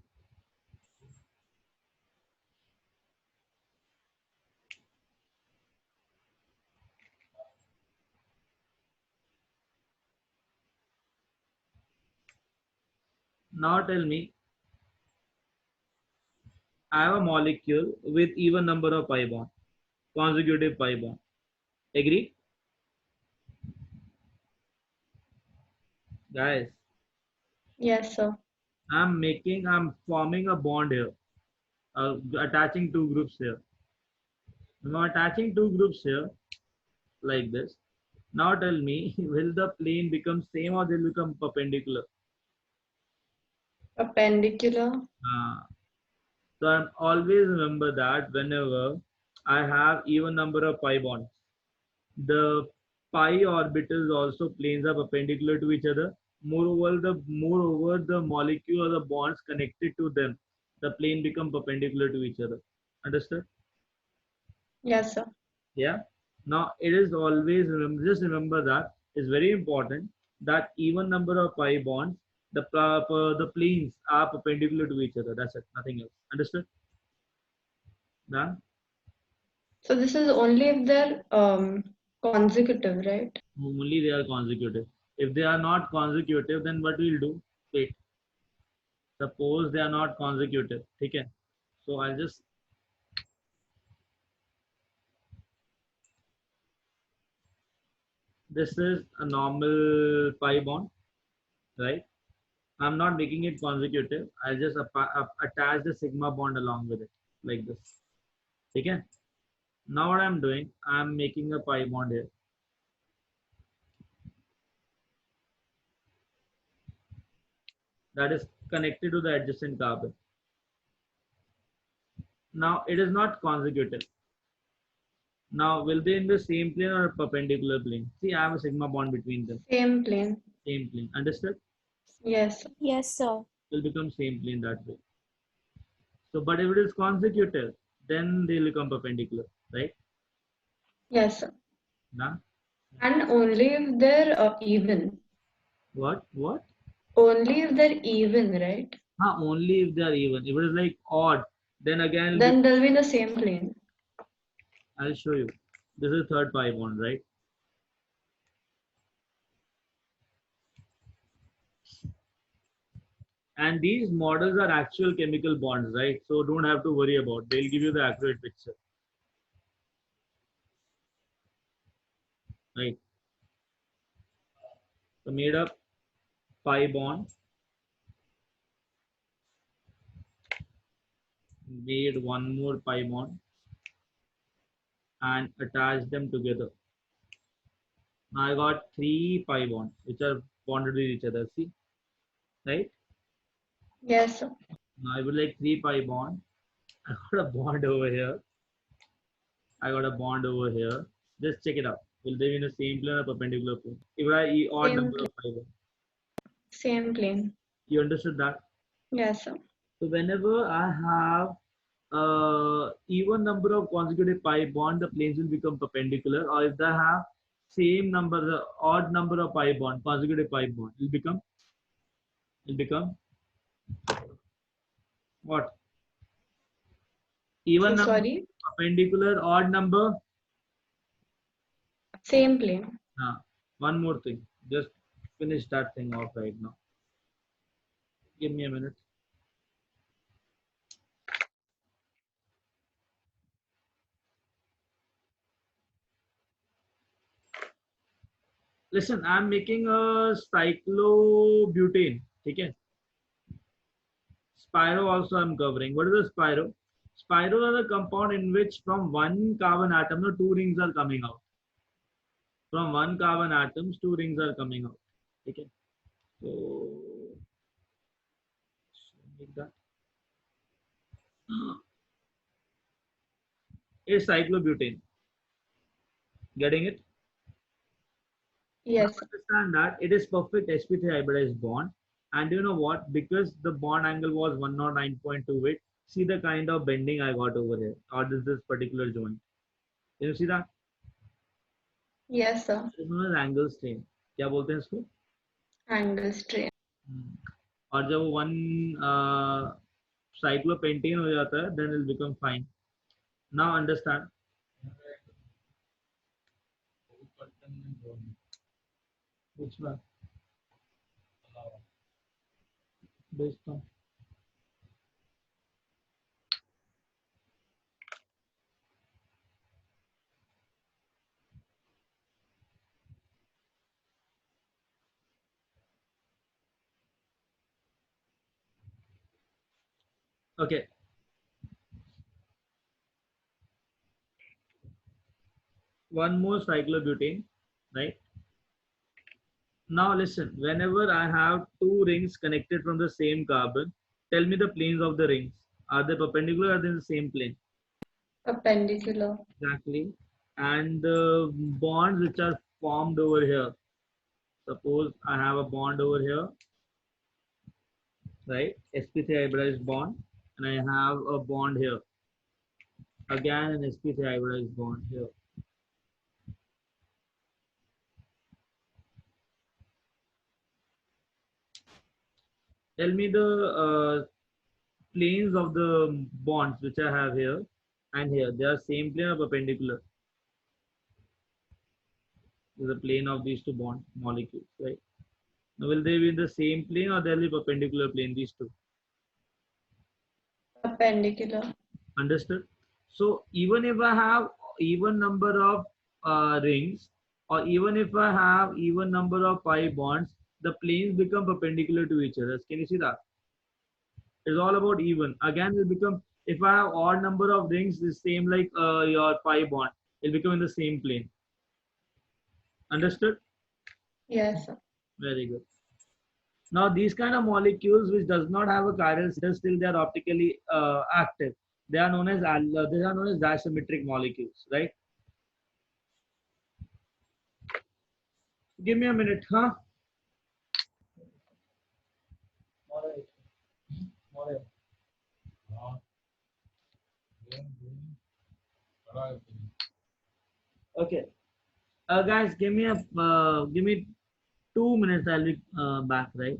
Now tell me, I have a molecule with even number of pi bond, consecutive pi bond. Agree? Guys, Yes, sir. I'm forming a bond here, attaching two groups here. I'm attaching two groups here, like this. Now tell me, will the plane become same or they'll become perpendicular? Perpendicular. So I'm always remember that whenever I have even number of pi bonds, the pi orbitals also planes are perpendicular to each other. Moreover the molecule or the bonds connected to them, the plane become perpendicular to each other. Understood? Yes, sir. Yeah. Now it is always just remember that it's very important that even number of pi bonds, the planes are perpendicular to each other. That's it. Nothing else. Understood? Done? So this is only if they're consecutive, right? Only they are consecutive. If they are not consecutive, then what we'll do? Wait. Suppose they are not consecutive. Okay. So I'll just this is a normal pi bond, right? I'm not making it consecutive. I'll just attach the sigma bond along with it, like this. Okay. Now what I'm doing, I'm making a pi bond here. That is connected to the adjacent carbon. Now it is not consecutive. Now will they in the same plane or a perpendicular plane? See, I have a sigma bond between them. Same plane. Same plane. Understood? Yes. Yes, sir. Will become same plane that way. So, but if it is consecutive, then they'll become perpendicular, right? Yes, sir. Nah? And only if they're even. What? What? Only if they're even, right? Only if they are even. If it is like odd, then again Then they'll be in the same plane. I'll show you. This is third pi bond, right? And these models are actual chemical bonds, right? So don't have to worry about. They'll give you the accurate picture, right? So made up pi bond, made one more pi bond, and attached them together. Now I got three pi bonds which are bonded with each other. See, right? Yes, sir. Now I would like three pi bond. I got a bond over here. I got a bond over here. Just check it out. Will they be in the same plane or perpendicular plane? If I odd Same number plane. of pi bond. Same plane. You understood that? Yes, sir. So whenever I have even number of consecutive pi bond, the planes will become perpendicular. Or if they have same number, the odd number of pi bond, consecutive pi bond, will become what? Even So number, sorry. perpendicular, odd number. Same plane. One more thing. Just finish that thing off right now. Give me a minute. Listen, I'm making a cyclobutane. Okay. Spiro also I'm covering. What is a spiro? Spiros are the compound in which from one carbon atom, the two rings are coming out. From one carbon atoms, two rings are coming out. Okay. So Like that. It's cyclobutane. Getting it? Now Yes, sir. understand that it is perfect sp3 hybridized bond. And you know what? Because the bond angle was 109.28, see the kind of bending I got over here, or this particular joint. Can you see that? Yes, sir. It's known as angle strain. क्या बोलते हैं इसको? Angle strain. और जब one cyclopentane हो जाता है, then it will become fine. Now understand. Which one? Based on. Okay. One more cyclobutane, right? Now listen, whenever I have two rings connected from the same carbon, tell me the planes of the rings. Are they perpendicular or are they in the same plane? Perpendicular. Exactly. And the bonds which are formed over here. Suppose I have a bond over here, right? sp3 hybridized bond, and I have a bond here. Again, an sp3 hybridized bond here. Tell me the planes of the bonds which I have here and here. They are same plane or perpendicular? Is the plane of these two bond molecules, right? Now, will they be in the same plane or they'll be perpendicular plane, these two? Perpendicular. Understood? So even if I have even number of rings, or even if I have even number of pi bonds, the planes become perpendicular to each other. Can you see that? It's all about even. Again, will become, if I have odd number of rings, the same like your pi bond, it'll become in the same plane. Understood? Yes, sir. Very good. Now, these kind of molecules which does not have a chiral center, still they are optically active. They are known as disymmetric molecules, right? Give me a minute, huh? Okay, guys, give me 2 minutes. I'll be back, right?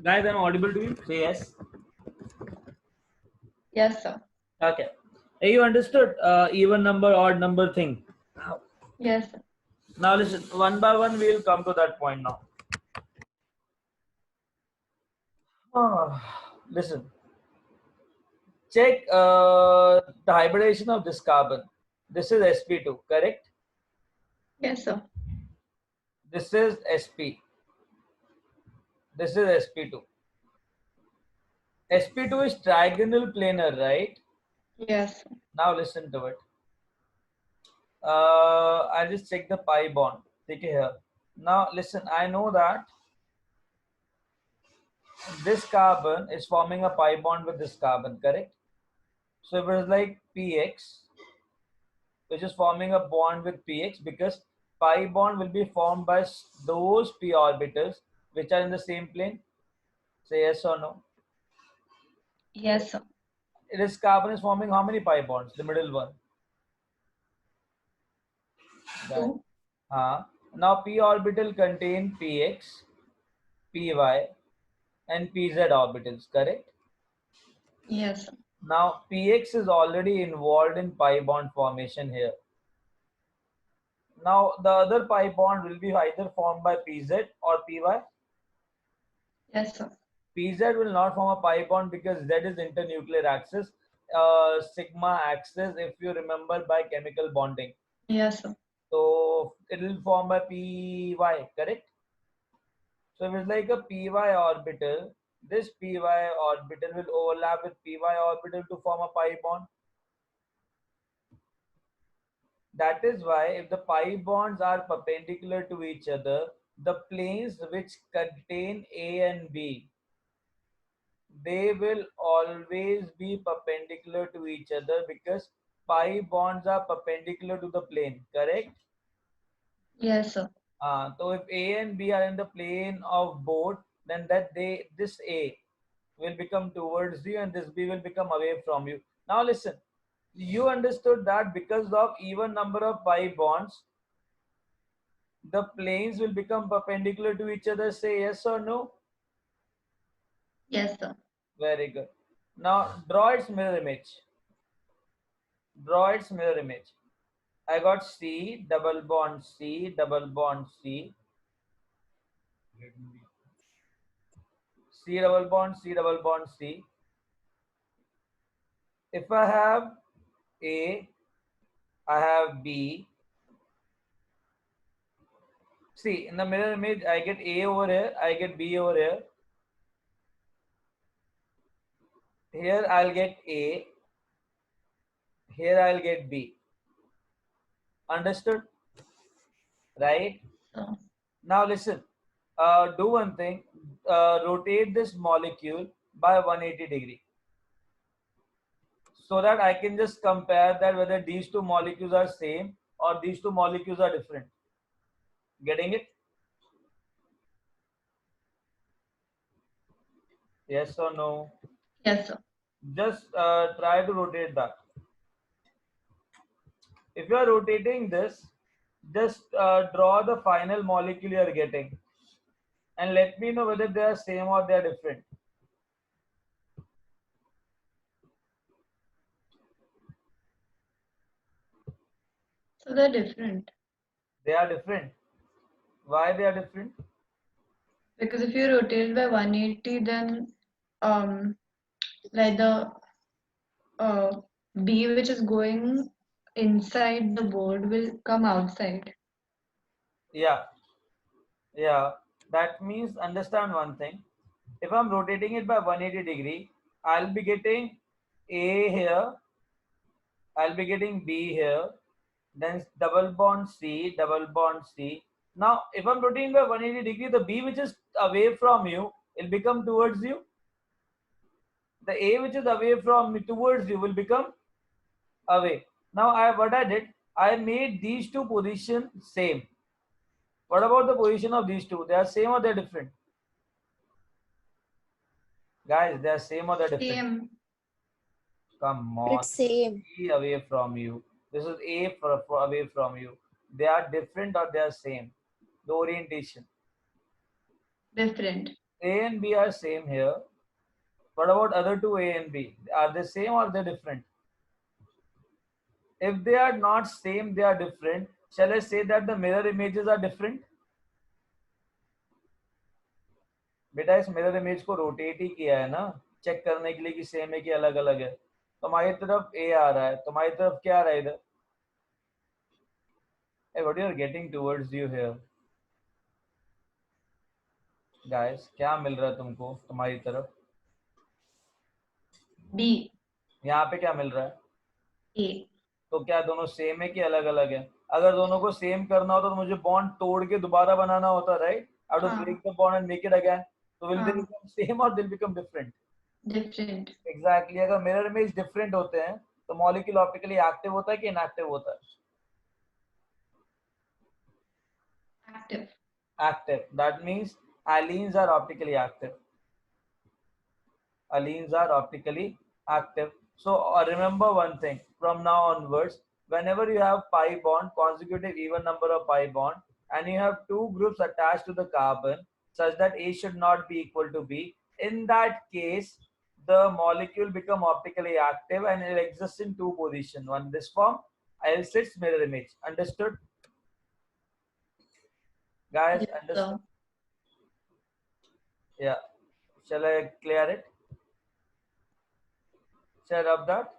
Guys, I'm audible to you? Say yes. Yes, sir. Okay. Hey, you understood even number, odd number thing? Yes, sir. Now listen, one by one we will come to that point now. Listen, check the hybridization of this carbon. This is sp2, correct? Yes, sir. This is sp. This is sp2. sp2 is trigonal planar, right? Yes, sir. Now listen to it. I'll just check the pi bond. Take it here. Now listen, I know that this carbon is forming a pi bond with this carbon, correct? So if it is like px, which is forming a bond with px, because pi bond will be formed by those p orbitals which are in the same plane. Say yes or no. Yes, sir. This carbon is forming how many pi bonds? The middle one. That. 2. Now p orbital contain px, py, and pz orbitals, correct? Yes, sir. Now px is already involved in pi bond formation here. Now the other pi bond will be either formed by pz or py. Yes, sir. pz will not form a pi bond because z is internuclear axis, sigma axis, if you remember, by chemical bonding. Yes, sir. So it will form by py, correct? So if it's like a py orbital, this py orbital will overlap with py orbital to form a pi bond. That is why if the pi bonds are perpendicular to each other, the planes which contain A and B, they will always be perpendicular to each other because pi bonds are perpendicular to the plane, correct? Yes, sir. So if A and B are in the plane of both, then this A will become towards you and this B will become away from you. Now listen, you understood that because of even number of pi bonds, the planes will become perpendicular to each other. Say yes or no. Yes, sir. Very good. Now draw its mirror image. Draw its mirror image. I got C, double bond C, double bond C. C double bond C, double bond C. If I have A, I have B. See, in the mirror image, I get A over here, I get B over here. Here I'll get A. Here I'll get B. Understood? Right? So, Now listen, do one thing, rotate this molecule by 180 degree. So that I can just compare that whether these two molecules are same or these two molecules are different. Getting it? Yes or no? yes, sir. Just try to rotate that. If you are rotating this, just draw the final molecule you are getting and let me know whether they are same or they are different. So they're different. They are different. Why they are different? Because if you rotate by 180, then like the B which is going inside the board will come outside. Yeah. Yeah. That means understand one thing. If I'm rotating it by 180 degree, I'll be getting A here, I'll be getting B here, then double bond C, double bond C. Now, if I'm rotating by 180 degree, the B which is away from you will become towards you. The A which is away from me towards you will become away. Now, what I did, I made these two positions same. What about the position of these two? They are same or they're different? Guys, they are same or they're different? Same. Come on. It's same. A away from you. This is A for away from you. They are different or they are same? The orientation. Different. A and B are same here. What about other two A and B? Are they same or they different? If they are not same, they are different. Shall I say that the mirror images are different? बेटा इस mirror image को rotate ही किया है ना, check करने के लिए कि सेम है कि अलग अलग है. तुम्हारी तरफ ए आ रहा है, तुम्हारी तरफ क्या आ रहा है इधर? Hey, what you are getting towards you here, guys? क्या मिल रहा है तुमको तुम्हारी तरफ? B. यहाँ पे क्या मिल रहा है? A. तो क्या दोनों सेम है कि अलग अलग है? अगर दोनों को सेम करना होता तो मुझे बॉन्ड तोड़ के दोबारा बनाना होता, राइट? I have to हाँ. break the bond and make it again. So will they हाँ. become same or they'll become different? Different. Exactly. अगर मिरर इमेज डिफरेंट होते हैं तो मॉलिक्यूल ऑप्टिकली एक्टिव होता है कि इनएक्टिव होता है? Active. Active. That means allenes are optically active. Allenes are optically active. So remember one thing, from now onwards, whenever you have pi bond, consecutive even number of pi bond, and you have two groups attached to the carbon such that A should not be equal to B, in that case the molecule become optically active and it exists in two positions, one this form, else its mirror image. Understood, guys? Yes, Understood? sir. Yeah. Shall I clear it? Shall I rub that?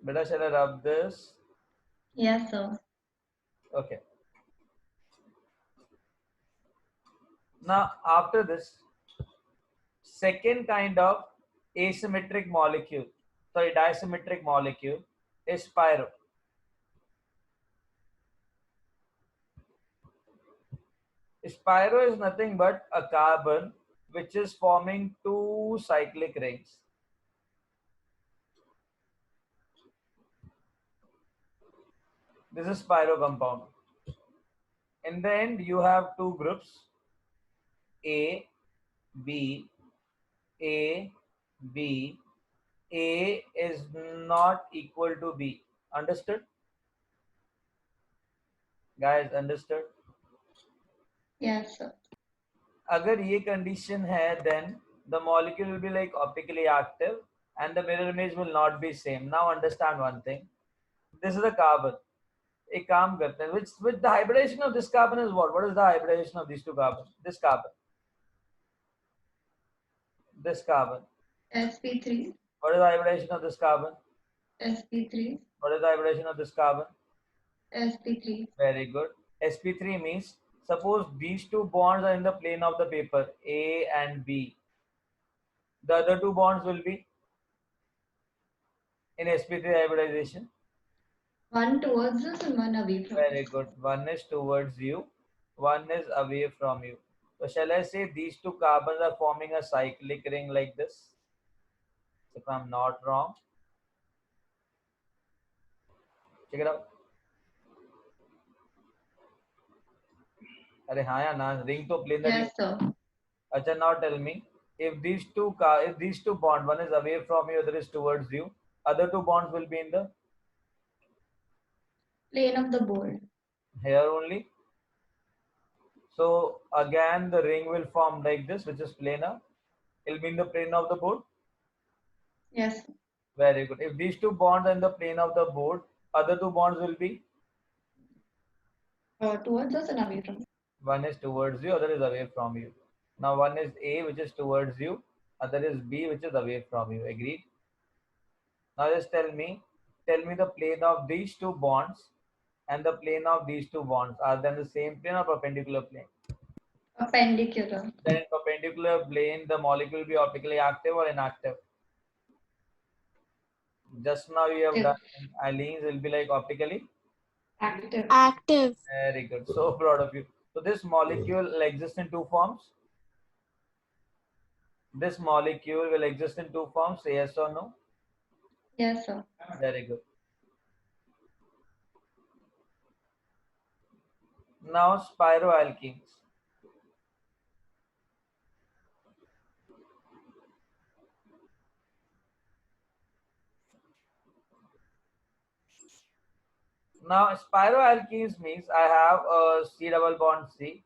Better, shall I rub this? Yes, sir. Okay. Now, after this, second kind of asymmetric molecule, sorry, disymmetric molecule is pyro. Spiro is nothing but a carbon which is forming two cyclic rings. This is pyro compound. In the end, you have two groups, A, B, A, B. A is not equal to B. Understood? Guys, understood? Yes, sir. अगर ये condition है, then the molecule will be like optically active and the mirror image will not be same. Now understand one thing. This is a carbon. एक काम करते हैं. Which the hybridization of this carbon is what? What is the hybridization of these two carbons? This carbon. This carbon. sp3. What is the hybridization of this carbon? sp3. What is the hybridization of this carbon? sp3. Very good. sp3 means, suppose these two bonds are in the plane of the paper, A and B. The other two bonds will be in sp3 hybridization. One towards us and one away from us. Very good. One is towards you, one is away from you. So shall I say these two carbons are forming a cyclic ring like this? If I'm not wrong. Check it out. अरे हाँ या ना, ring तो plane Yes, sir. अच्छा, now tell me, if these two bond, one is away from you, other is towards you, other two bonds will be in the Plane of the board. here only. So again the ring will form like this, which is planar. It will be in the plane of the board. Yes, sir. Very good. If these two bonds are in the plane of the board, other two bonds will be, Towards us and away from us. one is towards you, other is away from you. Now one is A, which is towards you, other is B, which is away from you. Agreed? Now just tell me the plane of these two bonds and the plane of these two bonds, are they in the same plane or perpendicular plane? Perpendicular. Then in perpendicular plane, the molecule will be optically active or inactive? Just now you have done allenes will be like optically Active. Active. very good. So proud of you. So this molecule will exist in two forms. This molecule will exist in two forms. Say yes or no. Yes, sir. Very good. Now spiroalkenes. Now spiroalkenes means I have a C double bond C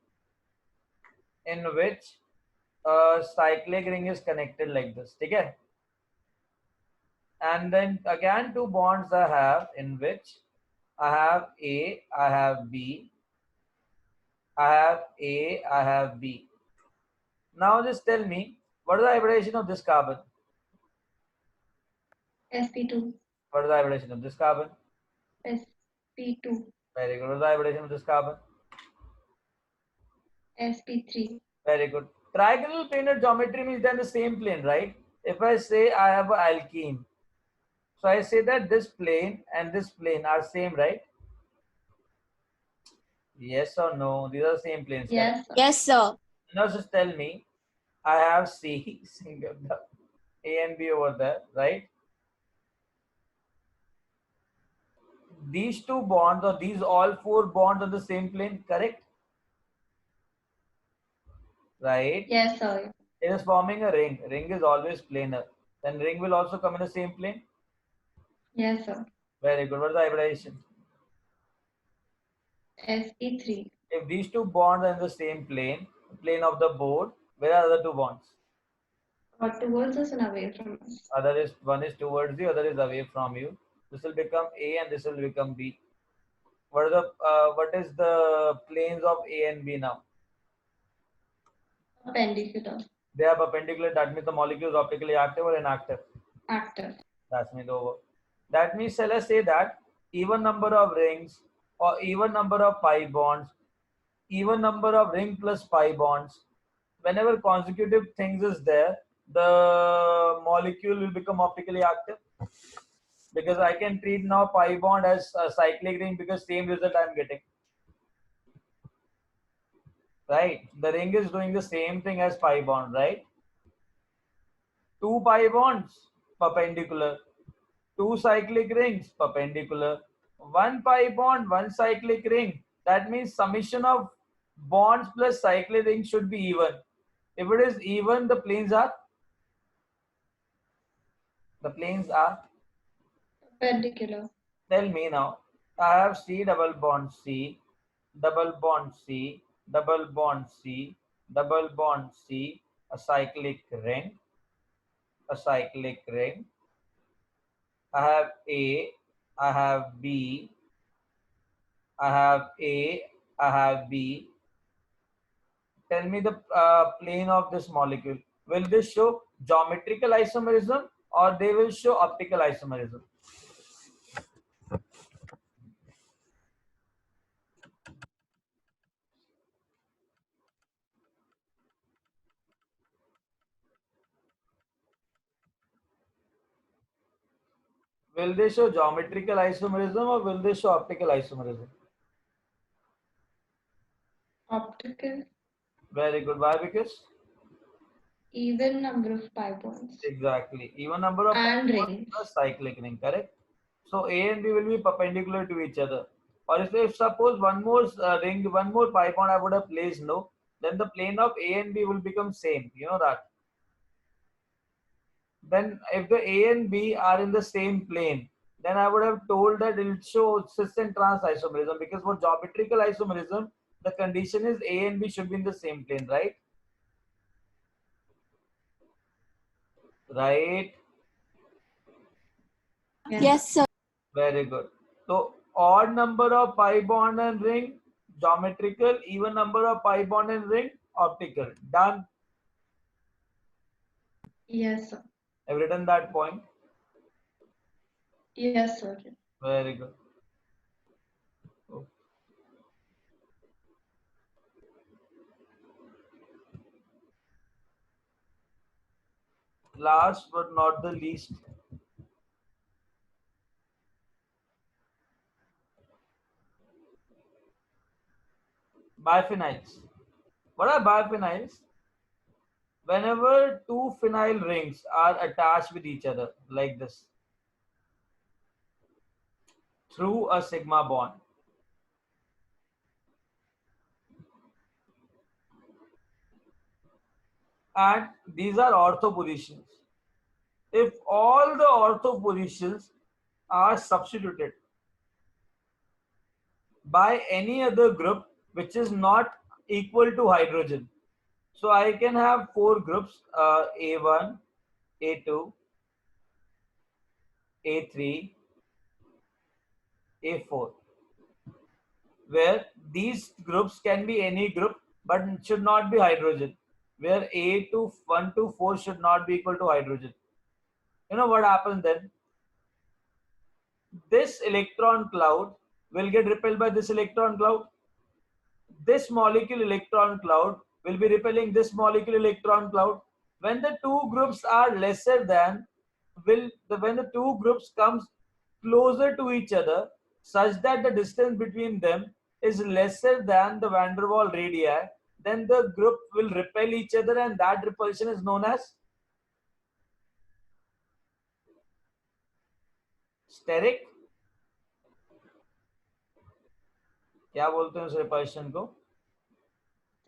in which a cyclic ring is connected like this. Okay? And then again two bonds I have in which I have A, I have B, I have A, I have B. Now just tell me, what is the hybridization of this carbon? sp2. What is the hybridization of this carbon? sp2. Very good. What is the hybridization of this carbon? sp3. Very good. Trigonal planar geometry means they're in the same plane, right? If I say I have an alkene, so I say that this plane and this plane are same, right? Yes or no? These are the same planes. Yes, sir. Yes, sir. Now just tell me, I have C, single, A and B over there, right? These two bonds or these all four bonds on the same plane, correct? Right? Yes, sir. It is forming a ring. Ring is always planar. Then ring will also come in the same plane. Yes, sir. Very good. What is the hybridization? sp3. If these two bonds are in the same plane, plane of the board, where are the other two bonds? Towards us and away from us. Other is one is towards you, other is away from you. This will become A and this will become B. What is the planes of A and B now? Perpendicular. They are perpendicular. That means the molecule is optically active or inactive. Active. That's means over. That means shall I say that even number of rings or even number of pi bonds, even number of ring plus pi bonds, whenever consecutive things is there, the molecule will become optically active. Because I can treat now pi bond as a cyclic ring because same result I am getting. Right? The ring is doing the same thing as pi bond, right? Two pi bonds, perpendicular. Two cyclic rings, perpendicular. One pi bond, one cyclic ring. That means summation of bonds plus cyclic rings should be even. If it is even, the planes are Perpendicular. tell me now. I have C double bond C, double bond C, double bond C, double bond C, a cyclic ring, a cyclic ring. I have A, I have B, I have A, I have B. Tell me the plane of this molecule. Will this show geometrical isomerism or they will show optical isomerism? Will they show geometrical isomerism or will they show optical isomerism? Optical. Very good. Why? Because Even number of pi bonds. exactly even number of And pi bonds rings. plus cyclic ring, correct? So A and B will be perpendicular to each other. Or if suppose one more ring, one more pi bond I would have placed no, then the plane of A and B will become same. You know that. Then if the A and B are in the same plane, then I would have told that it will show cis and trans isomerism because for geometrical isomerism, the condition is A and B should be in the same plane, right? Right. Yes, sir. Very good. So odd number of pi bond and ring, geometrical, even number of pi bond and ring, optical. Done. Yes, sir. I've written that point. Yes, sir. Very good. Okay. Last but not the least, biphenyls. What are biphenyls? Whenever two phenyl rings are attached with each other like this through a sigma bond, and these are ortho positions. If all the ortho positions are substituted, by any other group which is not equal to hydrogen. So I can have four groups, A1, A2, A3, A4, where these groups can be any group but should not be hydrogen, where A to 1 to 4 should not be equal to hydrogen. You know what happens then? This electron cloud will get repelled by this electron cloud. This molecule electron cloud will be repelling this molecule electron cloud. When the two groups are lesser than, when the two groups comes closer to each other such that the distance between them is lesser than the van der Waals radii, then the group will repel each other, and that repulsion is known as steric. क्या बोलते हैं उस repulsion को?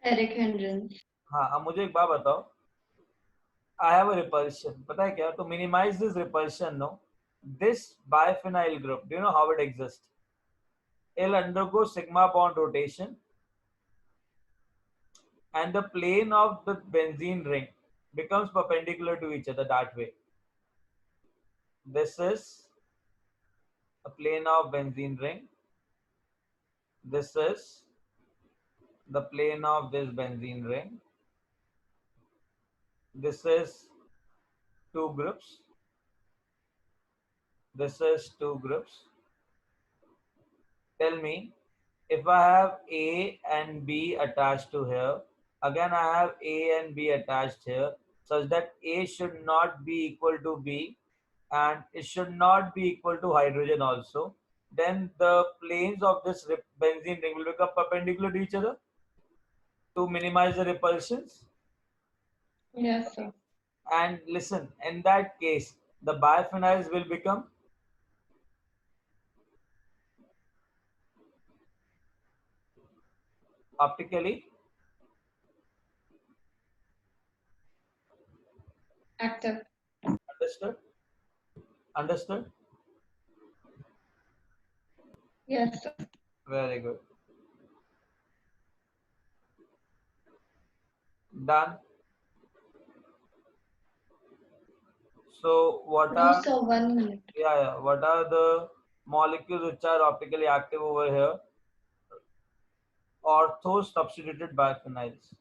Steric hindrance. हाँ, अब मुझे एक बात बताओ. I have a repulsion. पता है क्या? To minimize this repulsion, no, this biphenyl group, do you know how it exists? It'll undergo sigma bond rotation, and the plane of the benzene ring becomes perpendicular to each other that way. This is a plane of benzene ring. This is the plane of this benzene ring. This is two groups. This is two groups. Tell me, if I have A and B attached to here, again I have A and B attached here, such that A should not be equal to B and it should not be equal to hydrogen also, then the planes of this benzene ring will become perpendicular to each other to minimize the repulsions. Yes, sir. And listen, in that case, the biphenyls will become optically Active. understood. Understood? Yes, sir. Very good. Done. So what No, are, sir, 1 minute. yeah, what are the molecules which are optically active over here? Ortho substituted biphenyls.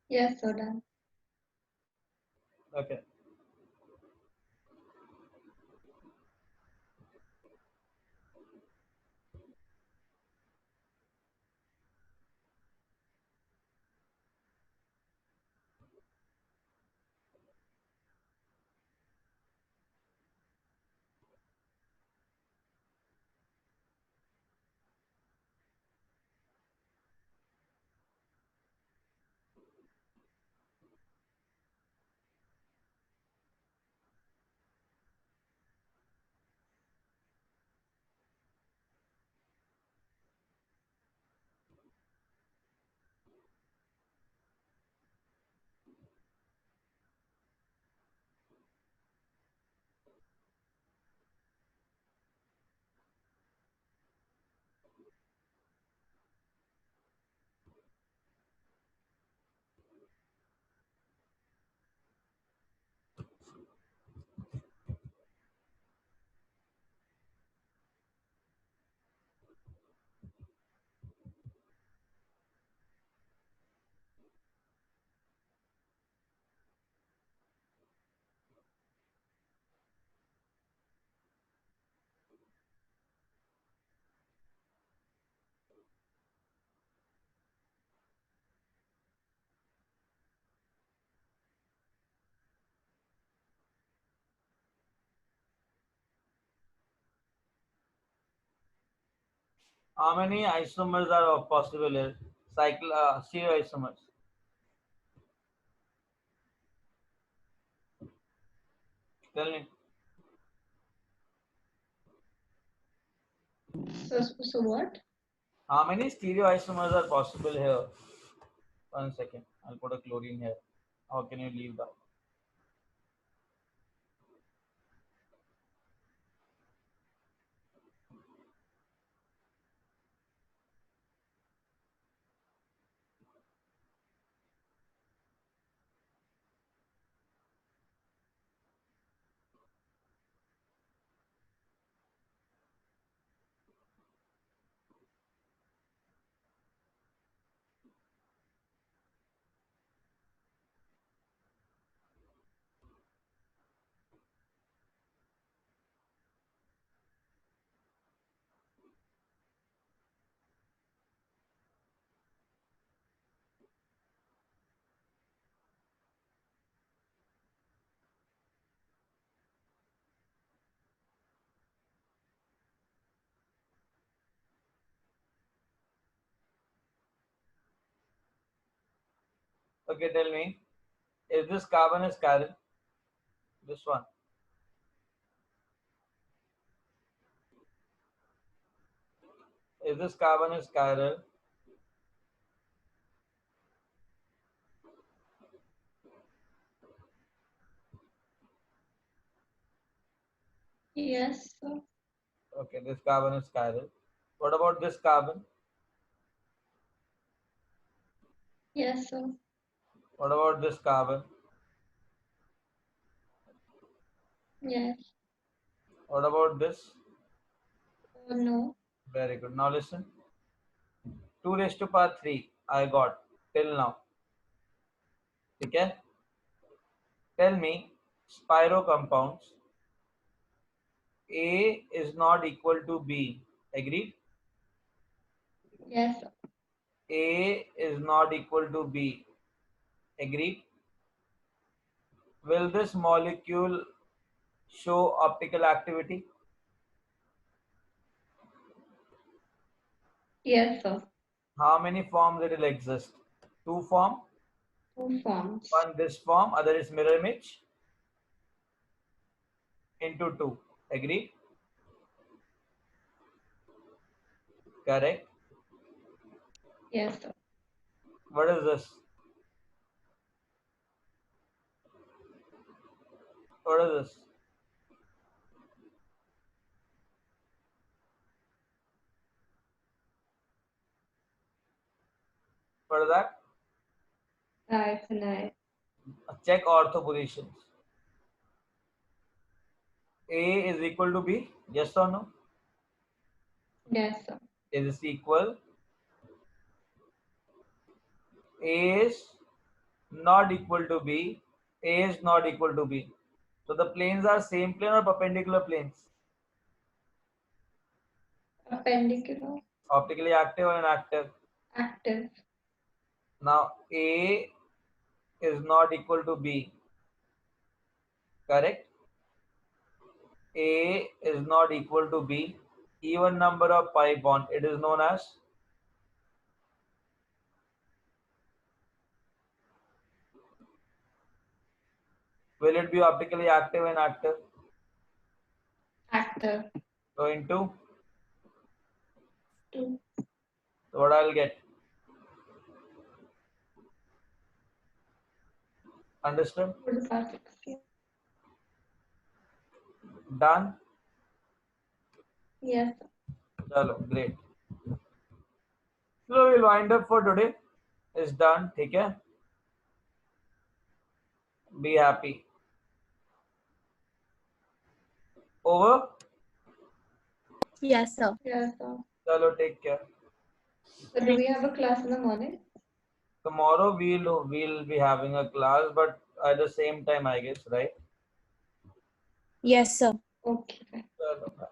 Yes, sir, done. Okay. How many isomers are possible here? Stereoisomers. Tell me. So what? How many stereoisomers are possible here? 1 second. I'll put a chlorine here. How can you leave that? Okay, tell me. Is this carbon is chiral? This one. Is this carbon is chiral? Yes, sir. Okay, this carbon is chiral. What about this carbon? Yes, sir. What about this carbon? Yes. What about this? No. Very good. Now listen. 2 raised to power 3 I got till now. Okay? Tell me spiro compounds. A is not equal to B. Agreed? Yes, sir. A is not equal to B. Agreed? Will this molecule show optical activity? Yes, sir. How many forms it will exist? Two form. Two forms. One this form, other is mirror image into two. Agree? Correct. Yes, sir. What is this? What is this? What is that? Diphenyl. Check ortho positions. A is equal to B. Yes or no? Yes, sir. Is this equal? A is not equal to B. A is not equal to B. So the planes are same plane or perpendicular planes? Perpendicular. Optically active or inactive? Active. Now A is not equal to B. Correct? A is not equal to B. Even number of pi bond. It is known as will it be optically active and active? Active. So into Two. so what I'll get? Understood? To the power 6. Yeah. Done? Yes, sir. Chalo, great. So we'll wind up for today. It's done. ठीक है? Be happy. Over? Yes, sir. Yes, sir. Chalo, take care. So do we have a class in the morning? Tomorrow we'll be having a class, but at the same time, I guess, right? Yes, sir. Okay. Fine. Chalo, bye.